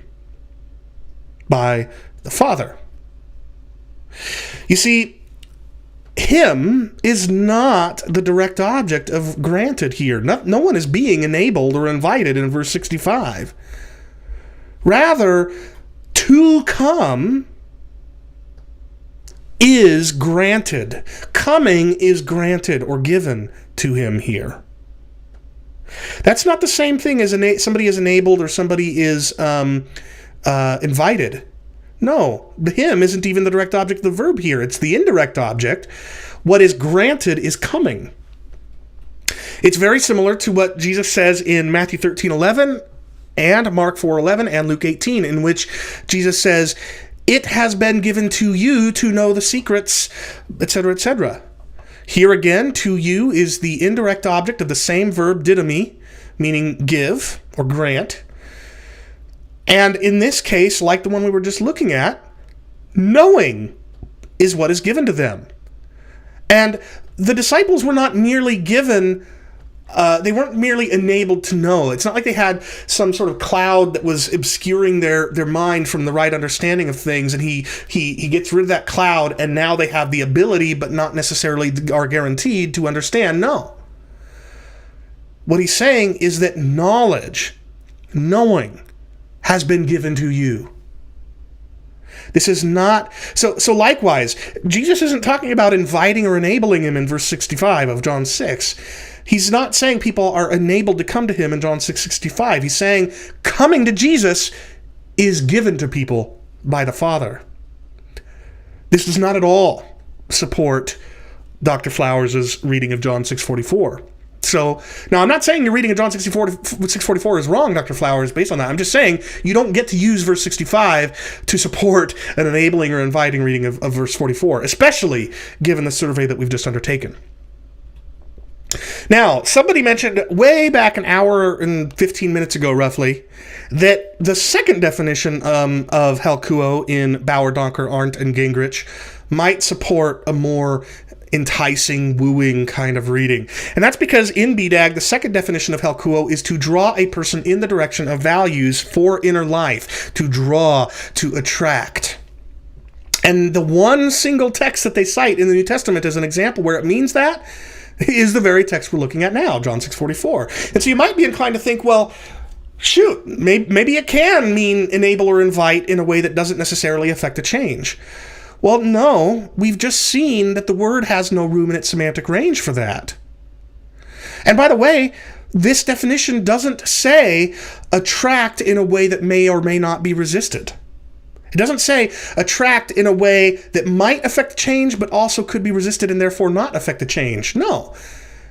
A: by the Father. You see, him is not the direct object of granted here. No one is being enabled or invited in verse 65. Rather, to come is granted. Coming is granted or given to him here. That's not the same thing as somebody is enabled or somebody is invited. No, the him isn't even the direct object of the verb here. It's the indirect object. What is granted is coming. It's very similar to what Jesus says in Matthew 13:11 and Mark 4:11 and Luke 18, in which Jesus says, it has been given to you to know the secrets, etc., etc. Here again, to you is the indirect object of the same verb didomi, meaning give or grant. And in this case, like the one we were just looking at, knowing is what is given to them. And the disciples were not merely given, they weren't merely enabled to know. It's not like they had some sort of cloud that was obscuring their mind from the right understanding of things, and he gets rid of that cloud, and now they have the ability, but not necessarily are guaranteed to understand. No. What he's saying is that knowing, has been given to you. This is not... So likewise, Jesus isn't talking about inviting or enabling him in verse 65 of John 6. He's not saying people are enabled to come to him in John 6:65. He's saying coming to Jesus is given to people by the Father. This does not at all support Dr. Flowers' reading of John 6:44. So, now I'm not saying your reading of John 6:44 is wrong, Dr. Flowers, based on that. I'm just saying you don't get to use verse 65 to support an enabling or inviting reading of verse 44, especially given the survey that we've just undertaken. Now, somebody mentioned way back an hour and 15 minutes ago, roughly, that the second definition of helkuo in Bauer, Donker, Arndt, and Gingrich might support a more enticing, wooing kind of reading. And that's because in BDAG, the second definition of helkuo is to draw a person in the direction of values for inner life, to draw, to attract. And the one single text that they cite in the New Testament as an example where it means that is the very text we're looking at now, John 6:44. And so you might be inclined to think, well, shoot, maybe it can mean enable or invite in a way that doesn't necessarily affect a change. Well, no, we've just seen that the word has no room in its semantic range for that. And by the way, this definition doesn't say attract in a way that may or may not be resisted. It doesn't say attract in a way that might affect change, but also could be resisted and therefore not affect the change. No.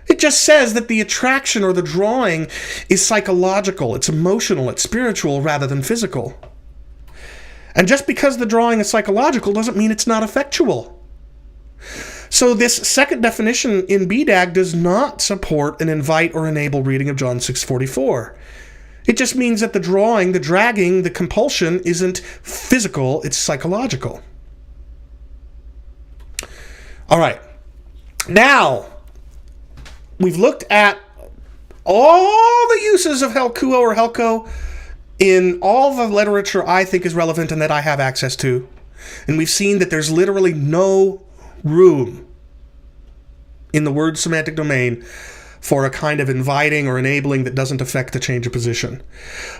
A: It just says that the attraction or the drawing is psychological, it's emotional, it's spiritual rather than physical. And just because the drawing is psychological doesn't mean it's not effectual. So this second definition in BDAG does not support an invite or enable reading of John 6:44. It just means that the drawing, the dragging, the compulsion isn't physical, it's psychological. All right. Now, we've looked at all the uses of helkuo or helko in all the literature I think is relevant and that I have access to. And we've seen that there's literally no room in the word semantic domain for a kind of inviting or enabling that doesn't affect the change of position.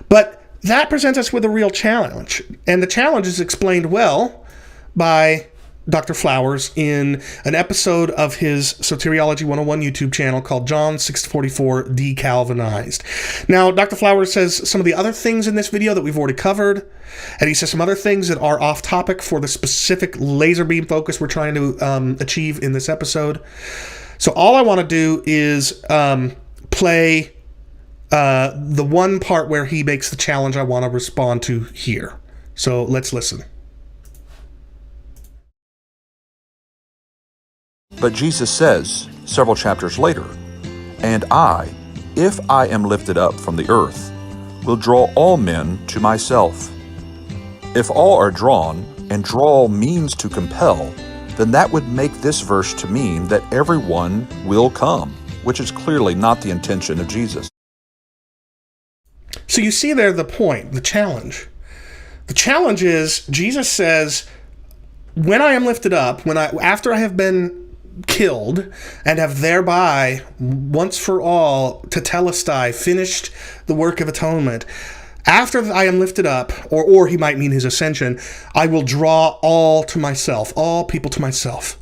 A: But that presents us with a real challenge. And the challenge is explained well by Dr. Flowers in an episode of his Soteriology 101 YouTube channel called John 6:44 Decalvinized. Now, Dr. Flowers says some of the other things in this video that we've already covered, and he says some other things that are off topic for the specific laser beam focus we're trying to achieve in this episode. So all I want to do is play the one part where he makes the challenge I want to respond to here. So let's listen.
D: But Jesus says, several chapters later, "And I, if I am lifted up from the earth, will draw all men to myself." If all are drawn, and draw means to compel, then that would make this verse to mean that everyone will come, which is clearly not the intention of Jesus.
A: So you see there the point, the challenge. The challenge is, Jesus says, when I am lifted up, after I have been killed and have thereby once for all tetelestai finished the work of atonement, after I am lifted up, or he might mean his ascension, I will draw all to myself, all people to myself.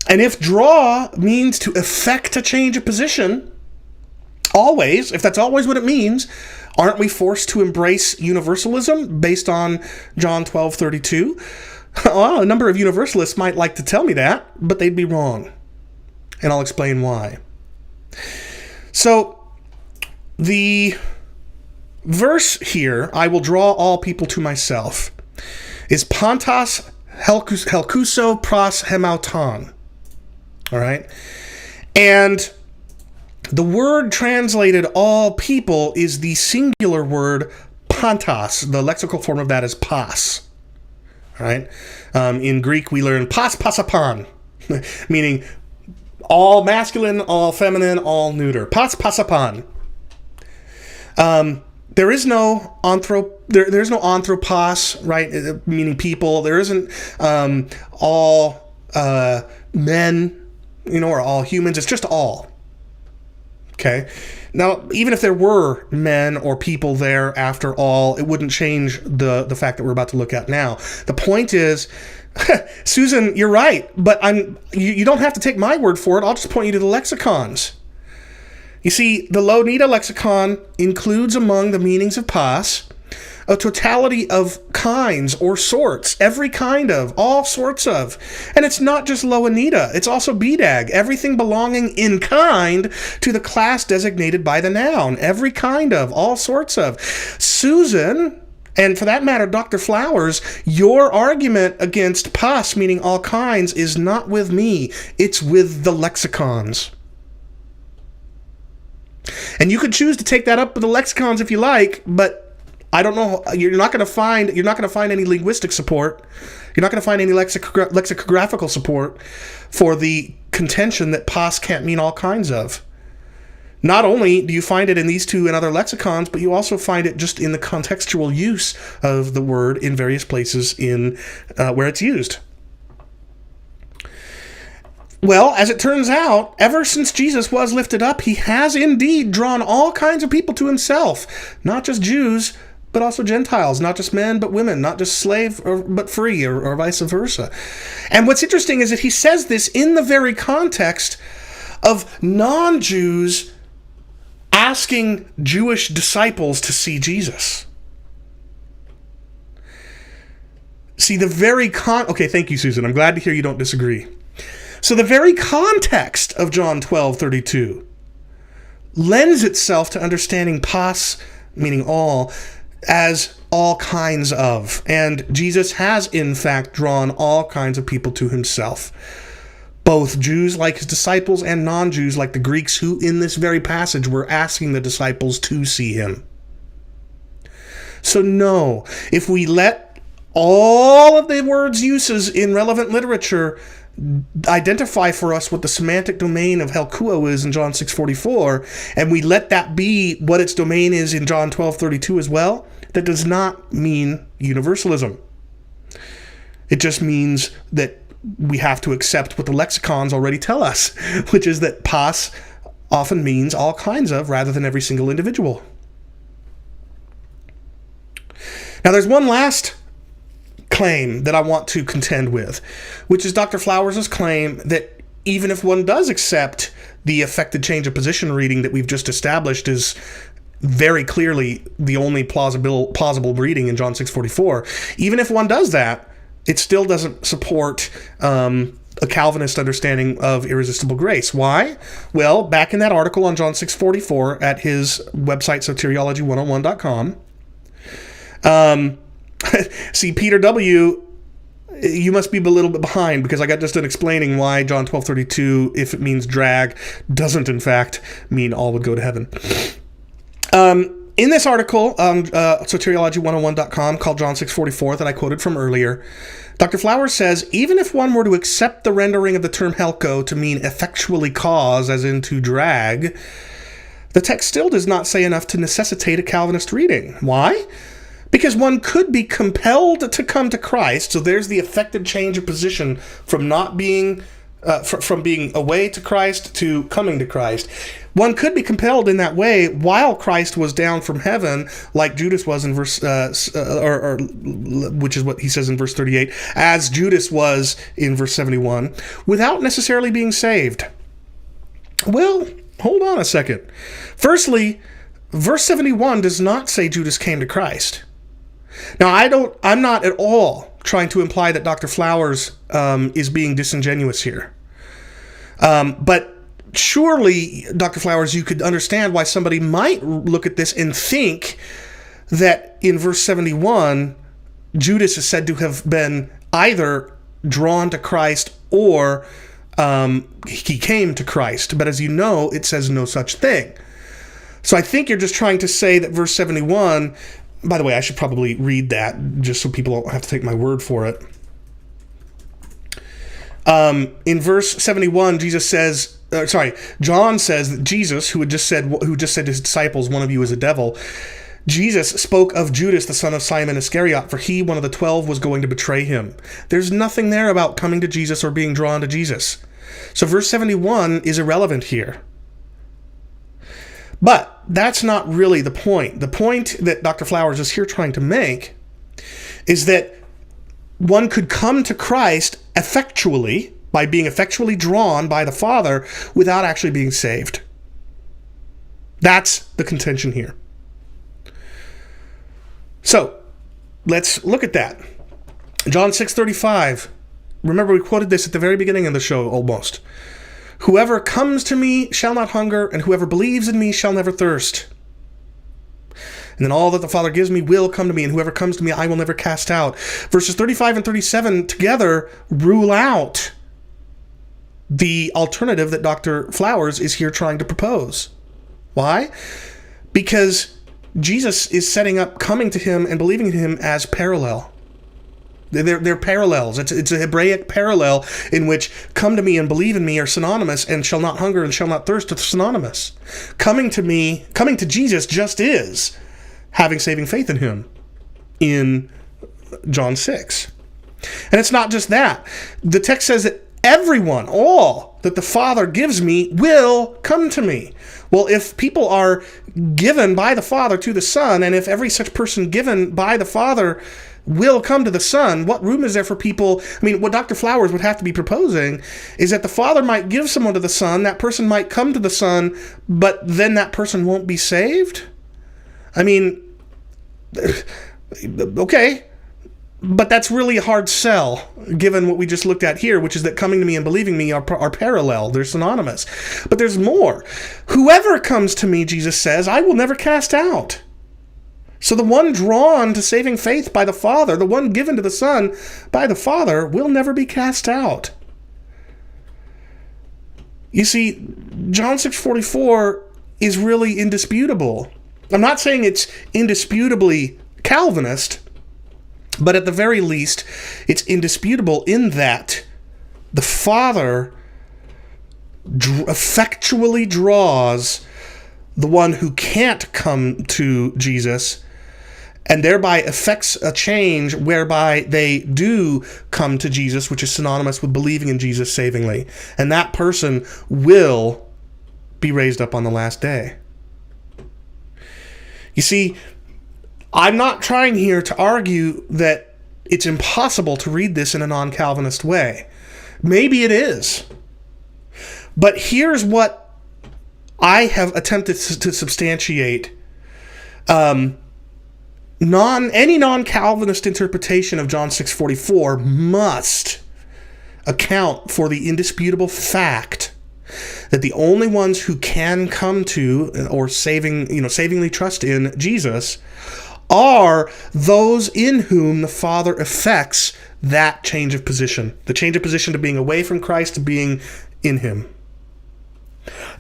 A: And if draw means to effect a change of position, always, if that's always what it means, aren't we forced to embrace universalism based on John 12:32? Well, a number of universalists might like to tell me that, but they'd be wrong. And I'll explain why. So, the verse here, I will draw all people to myself, is pantos helkuso pros hemauton. All right? And the word translated all people is the singular word pantos. The lexical form of that is pas. Right? In Greek, we learn pas pasapon, meaning all masculine, all feminine, all neuter. Pas pasapon. There is no there's no anthropos, right? Meaning people. There isn't all men, or all humans. It's just all. Okay. Now, even if there were men or people there after all, it wouldn't change the fact that we're about to look at now. The point is, Susan, you're right, but you don't have to take my word for it. I'll just point you to the lexicons. You see, the Louida lexicon includes among the meanings of pas a totality of kinds or sorts, every kind of, all sorts of. And it's not just Louida, it's also BDAG, everything belonging in kind to the class designated by the noun, every kind of, all sorts of. Susan, and for that matter, Dr. Flowers, your argument against pas, meaning all kinds, is not with me, it's with the lexicons. And you could choose to take that up with the lexicons if you like, but I don't know. You're not going to find any linguistic support. You're not going to find any lexicographical support for the contention that pas can't mean all kinds of. Not only do you find it in these two and other lexicons, but you also find it just in the contextual use of the word in various places in where it's used. Well, as it turns out, ever since Jesus was lifted up, he has indeed drawn all kinds of people to himself, not just Jews, but also Gentiles, not just men, but women, not just slave, but free, or vice versa. And what's interesting is that he says this in the very context of non-Jews asking Jewish disciples to see Jesus. See, the very okay, thank you, Susan. I'm glad to hear you don't disagree. So the very context of John 12:32 lends itself to understanding pas, meaning all, as all kinds of. And Jesus has, in fact, drawn all kinds of people to himself. Both Jews like his disciples and non-Jews like the Greeks who, in this very passage, were asking the disciples to see him. So no, if we let all of the words' uses in relevant literature identify for us what the semantic domain of helkuo is in John 6:44, and we let that be what its domain is in John 12:32 as well, that does not mean universalism. It just means that we have to accept what the lexicons already tell us, which is that pas often means all kinds of rather than every single individual. Now there's one last claim that I want to contend with, which is Dr. Flowers' claim that even if one does accept the affected change of position reading that we've just established is very clearly the only plausible reading in John 6:44, even if one does that, it still doesn't support a Calvinist understanding of irresistible grace. Why? Well, back in that article on John 6:44 at his website, soteriology101.com, see, Peter W., you must be a little bit behind because I got just done explaining why John 12:32, if it means drag, doesn't in fact mean all would go to heaven. In this article on soteriology101.com called John 6:44 that I quoted from earlier, Dr. Flowers says, even if one were to accept the rendering of the term helkuo to mean effectually cause, as in to drag, the text still does not say enough to necessitate a Calvinist reading. Why? Because one could be compelled to come to Christ, so there's the affected change of position from not being from being away to Christ to coming to Christ. One could be compelled in that way while Christ was down from heaven, like Judas was in verse, which is what he says in verse 38, as Judas was in verse 71, without necessarily being saved. Well, hold on a second. Firstly, verse 71 does not say Judas came to Christ. Now, I'm not at all trying to imply that Dr. Flowers is being disingenuous here. But surely, Dr. Flowers, you could understand why somebody might look at this and think that in verse 71, Judas is said to have been either drawn to Christ or he came to Christ. But as you know, it says no such thing. So I think you're just trying to say that verse 71... By the way, I should probably read that just so people don't have to take my word for it. In verse 71, John says that Jesus, who just said to his disciples, "One of you is a devil," Jesus spoke of Judas, the son of Simon Iscariot, for he, one of the 12, was going to betray him. There's nothing there about coming to Jesus or being drawn to Jesus. So verse 71 is irrelevant here. But that's not really the point. The point that Dr. Flowers is here trying to make is that one could come to Christ effectually, by being effectually drawn by the Father, without actually being saved. That's the contention here. So, let's look at that. John 6:35. Remember, we quoted this at the very beginning of the show, almost. Whoever comes to me shall not hunger, and whoever believes in me shall never thirst. And then all that the Father gives me will come to me, and whoever comes to me I will never cast out. Verses 35 and 37 together rule out the alternative that Dr. Flowers is here trying to propose. Why? Because Jesus is setting up coming to him and believing in him as parallel. They're parallels. It's a Hebraic parallel in which come to me and believe in me are synonymous, and shall not hunger and shall not thirst are synonymous. Coming to Jesus just is having saving faith in him in John 6. And it's not just that. The text says that everyone, all that the Father gives me will come to me. Well, if people are given by the Father to the Son, and if every such person given by the Father will come to the Son, what room is there for people? I mean, what Dr. Flowers would have to be proposing is that the Father might give someone to the Son, that person might come to the Son, but then that person won't be saved? I mean, okay, but that's really a hard sell, given what we just looked at here, which is that coming to me and believing me are parallel, they're synonymous. But there's more. Whoever comes to me, Jesus says, I will never cast out. So the one drawn to saving faith by the Father, the one given to the Son by the Father, will never be cast out. You see, John 6:44 is really indisputable. I'm not saying it's indisputably Calvinist, but at the very least, it's indisputable in that the Father effectually draws the one who can't come to Jesus, and thereby effects a change whereby they do come to Jesus, which is synonymous with believing in Jesus savingly. And that person will be raised up on the last day. You see, I'm not trying here to argue that it's impossible to read this in a non-Calvinist way. Maybe it is. But here's what I have attempted to substantiate. Any non-Calvinist interpretation of John 6:44 must account for the indisputable fact that the only ones who can come to or savingly trust in Jesus are those in whom the Father effects that change of position. The change of position to being away from Christ to being in him.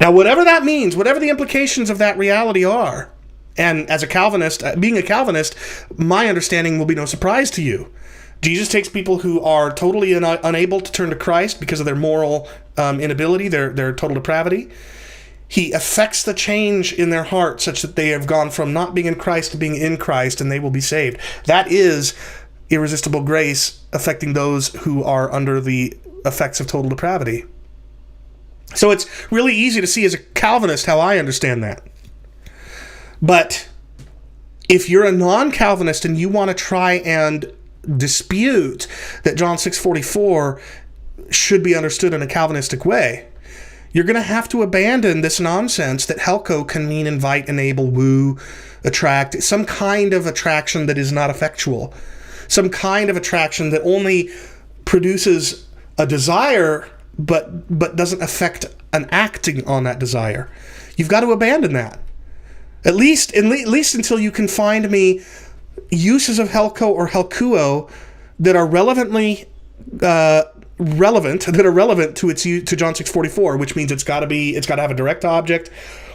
A: Now, whatever that means, whatever the implications of that reality are, and as a Calvinist, being a Calvinist, my understanding will be no surprise to you. Jesus takes people who are totally unable to turn to Christ because of their moral inability, their total depravity. He affects the change in their heart such that they have gone from not being in Christ to being in Christ, and they will be saved. That is irresistible grace affecting those who are under the effects of total depravity. So it's really easy to see as a Calvinist how I understand that. But if you're a non-Calvinist and you want to try and dispute that John 6:44 should be understood in a Calvinistic way, you're going to have to abandon this nonsense that helkuo can mean invite, enable, woo, attract, some kind of attraction that is not effectual, some kind of attraction that only produces a desire but doesn't affect an acting on that desire. You've got to abandon that. At least until you can find me uses of helkuo or helkuo that are relevant to John 6:44, which means it's got to have a direct object,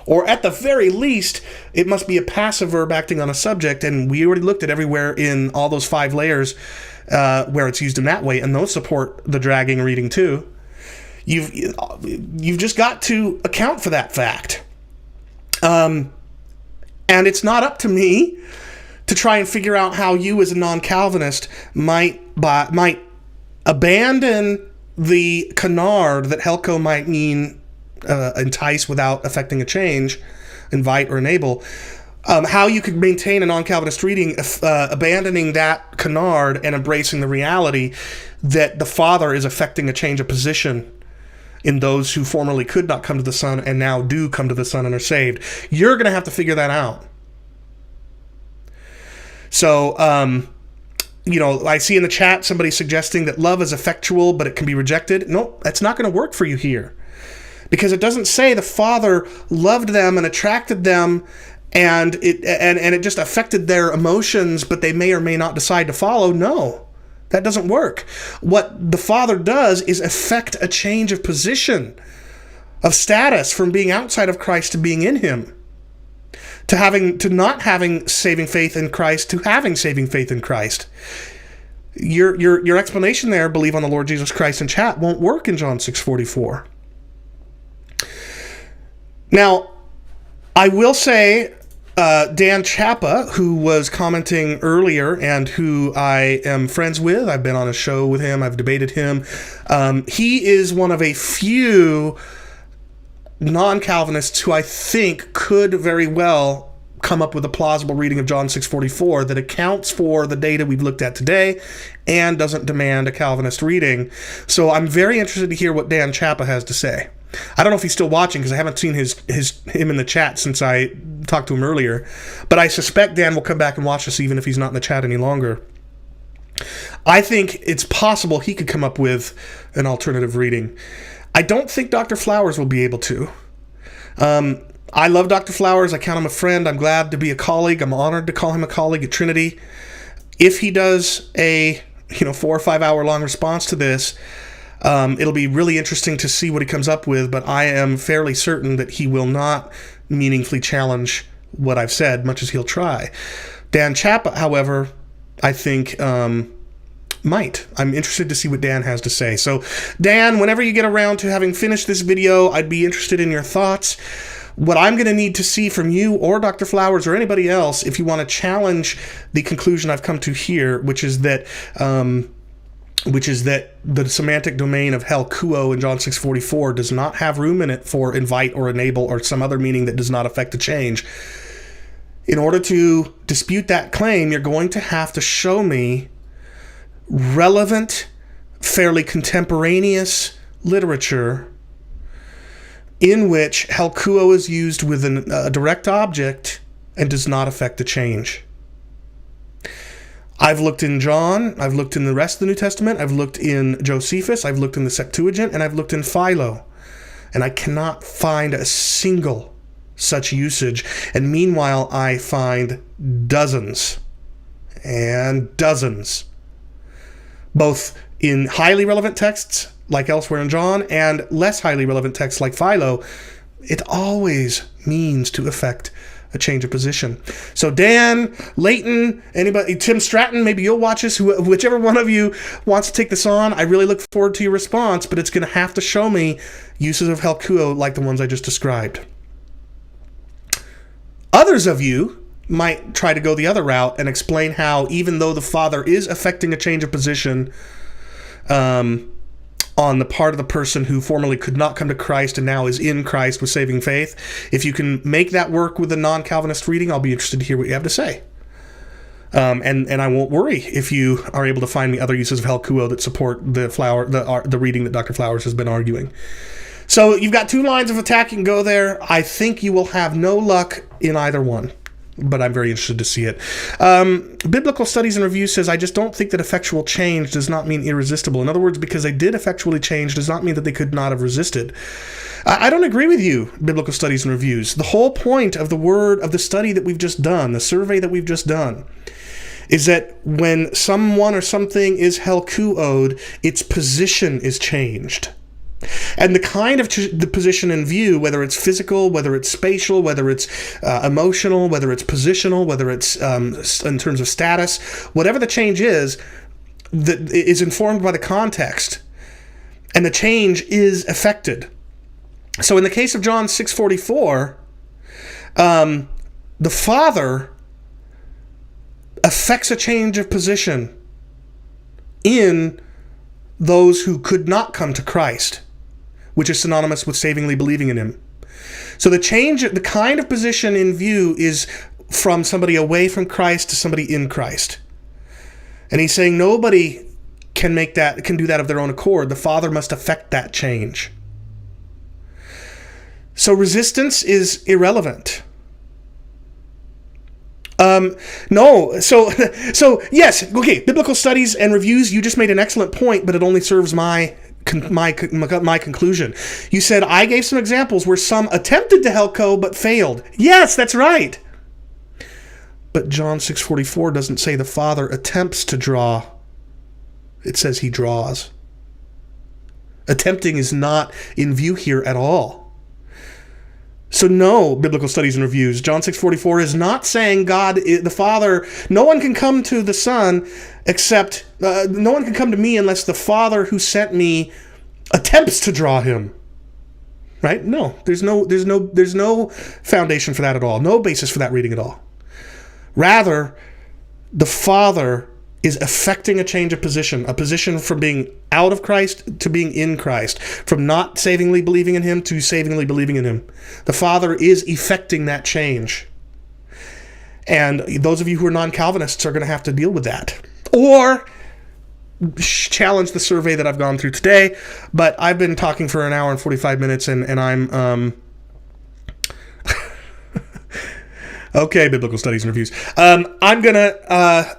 A: or at the very least, it must be a passive verb acting on a subject. And we already looked at everywhere in all those 5 layers where it's used in that way, and those support the dragging reading too. You've just got to account for that fact. And it's not up to me to try and figure out how you as a non-Calvinist might abandon the canard that helkuo might mean entice without affecting a change, invite or enable. How you could maintain a non-Calvinist reading, abandoning that canard and embracing the reality that the Father is affecting a change of position in those who formerly could not come to the Son and now do come to the Son and are saved. You're going to have to figure that out. So, I see in the chat somebody suggesting that love is effectual, but it can be rejected. No, that's not going to work for you here. Because it doesn't say the Father loved them and attracted them and it just affected their emotions, but they may or may not decide to follow. No, that doesn't work. What the Father does is affect a change of position, of status, from being outside of Christ to being in Him. To not having saving faith in Christ to having saving faith in Christ. Your explanation there, believe on the Lord Jesus Christ in chat, won't work in John 6:44. Now, I will say, Dan Chapa, who was commenting earlier and who I am friends with, I've been on a show with him, I've debated him, he is one of a few non-Calvinists who I think could very well come up with a plausible reading of John 6:44 that accounts for the data we've looked at today and doesn't demand a Calvinist reading. So I'm very interested to hear what Dan Chapa has to say. I don't know if he's still watching because I haven't seen him in the chat since I talked to him earlier, but I suspect Dan will come back and watch this even if he's not in the chat any longer. I think it's possible he could come up with an alternative reading. I don't think Dr. Flowers will be able to. I love Dr. Flowers. I count him a friend. I'm glad to be a colleague. I'm honored to call him a colleague at Trinity. If he does a 4 or 5 hour long response to this, it'll be really interesting to see what he comes up with, but I am fairly certain that he will not meaningfully challenge what I've said, much as he'll try. Dan Chapa, however, I think might. I'm interested to see what Dan has to say. So, Dan, whenever you get around to having finished this video, I'd be interested in your thoughts. What I'm going to need to see from you or Dr. Flowers or anybody else, if you want to challenge the conclusion I've come to here, which is that the semantic domain of helkuo in John 6:44 does not have room in it for invite or enable or some other meaning that does not affect the change. In order to dispute that claim, you're going to have to show me relevant, fairly contemporaneous literature in which helkuo is used with a direct object and does not affect the change. I've looked in John, I've looked in the rest of the New Testament, I've looked in Josephus, I've looked in the Septuagint, and I've looked in Philo, and I cannot find a single such usage. And meanwhile, I find dozens and dozens, both in highly relevant texts like elsewhere in John and less highly relevant texts like Philo. It always means to affect a change of position. So Dan, Leighton, anybody, Tim Stratton, maybe you'll watch this, whichever one of you wants to take this on. I really look forward to your response, but it's going to have to show me uses of helkuo like the ones I just described. Others of you might try to go the other route and explain how, even though the Father is affecting a change of position on the part of the person who formerly could not come to Christ and now is in Christ with saving faith, if you can make that work with a non-Calvinist reading, I'll be interested to hear what you have to say. And I won't worry if you are able to find me other uses of helkuo that support the reading that Dr. Flowers has been arguing. So you've got two lines of attack. You can go there. I think you will have no luck in either one, but I'm very interested to see it. Biblical Studies and Review says, I just don't think that effectual change does not mean irresistible. In other words, because they did effectually change does not mean that they could not have resisted. I don't agree with you, Biblical Studies and Reviews. The whole point of the study that we've just done, the survey that we've just done, is that when someone or something is helkuo'd, its position is changed. And the kind of the position in view, whether it's physical, whether it's spatial, whether it's emotional, whether it's positional, whether it's in terms of status, whatever the change is, that is informed by the context, and the change is affected. So in the case of John 6:44, the Father affects a change of position in those who could not come to Christ, which is synonymous with savingly believing in him. So the change, the kind of position in view is from somebody away from Christ to somebody in Christ. And he's saying nobody can do that of their own accord. The Father must affect that change. So resistance is irrelevant. No. So yes. Okay. Biblical studies and reviews. You just made an excellent point, but it only serves my conclusion. You said I gave some examples where some attempted to helkuo but failed. Yes, that's right. But John 6:44 doesn't say the Father attempts to draw. It says he draws. Attempting is not in view here at all. So no, biblical studies and reviews. John 6:44 is not saying God, the Father, no one can come to the Son except, no one can come to me unless the Father who sent me attempts to draw him. Right? No, there's no foundation for that at all. No basis for that reading at all. Rather, the Father is effecting a change of position, a position from being out of Christ to being in Christ, from not savingly believing in him to savingly believing in him. The Father is effecting that change. And those of you who are non-Calvinists are going to have to deal with that. Or challenge the survey that I've gone through today. But I've been talking for an hour and 45 minutes, and I'm... Okay, biblical studies and reviews. I'm going to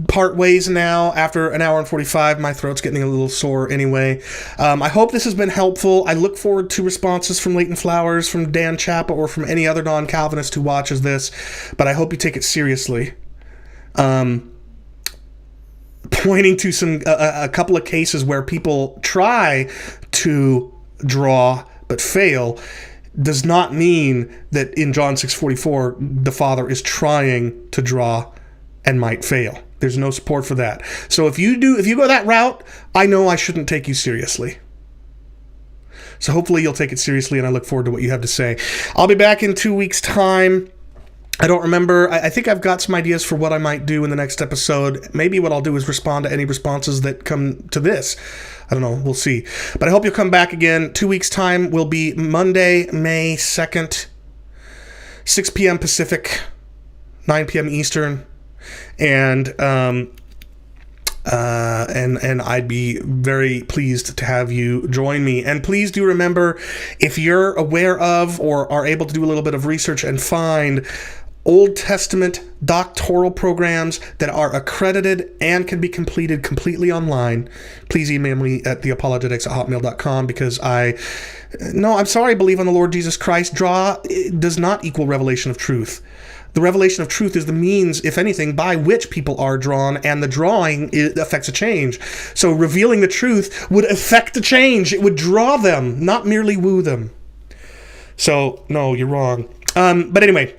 A: part ways now after an hour and 45. My throat's getting a little sore anyway. I hope this has been helpful. I look forward to responses from Leighton Flowers, from Dan Chappa, or from any other non-Calvinist who watches this, but I hope you take it seriously. Pointing to a couple of cases where people try to draw but fail does not mean that in John 6:44 the Father is trying to draw and might fail. There's no support for that. So if you go that route, I know I shouldn't take you seriously. So hopefully you'll take it seriously, and I look forward to what you have to say. I'll be back in 2 weeks' time. I don't remember. I think I've got some ideas for what I might do in the next episode. Maybe what I'll do is respond to any responses that come to this. I don't know. We'll see. But I hope you'll come back again. 2 weeks' time will be Monday, May 2nd, 6 p.m. Pacific, 9 p.m. Eastern. And I'd be very pleased to have you join me. And please do remember, if you're aware of or are able to do a little bit of research and find Old Testament doctoral programs that are accredited and can be completed completely online, please email me at theopologetics@hotmail.com, because I'm sorry, I believe on the Lord Jesus Christ. Draw does not equal revelation of truth. The revelation of truth is the means, if anything, by which people are drawn, and the drawing affects a change. So revealing the truth would affect a change. It would draw them, not merely woo them. So, no, you're wrong. But anyway,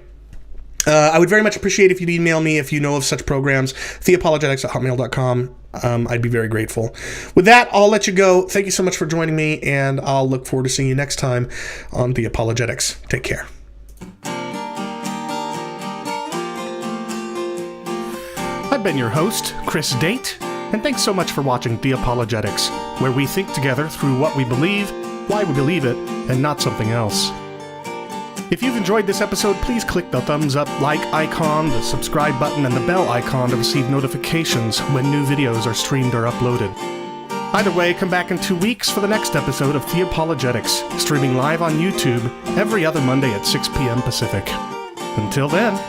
A: I would very much appreciate if you'd email me if you know of such programs, theopologetics@hotmail.com. I'd be very grateful. With that, I'll let you go. Thank you so much for joining me, and I'll look forward to seeing you next time on The Apologetics. Take care. I've been your host, Chris Date, and thanks so much for watching The Apologetics, where we think together through what we believe, why we believe it, and not something else. If you've enjoyed this episode, please click the thumbs up, like icon, the subscribe button, and the bell icon to receive notifications when new videos are streamed or uploaded. Either way, come back in 2 weeks for the next episode of Theopologetics, streaming live on YouTube every other Monday at 6 p.m. Pacific. Until then...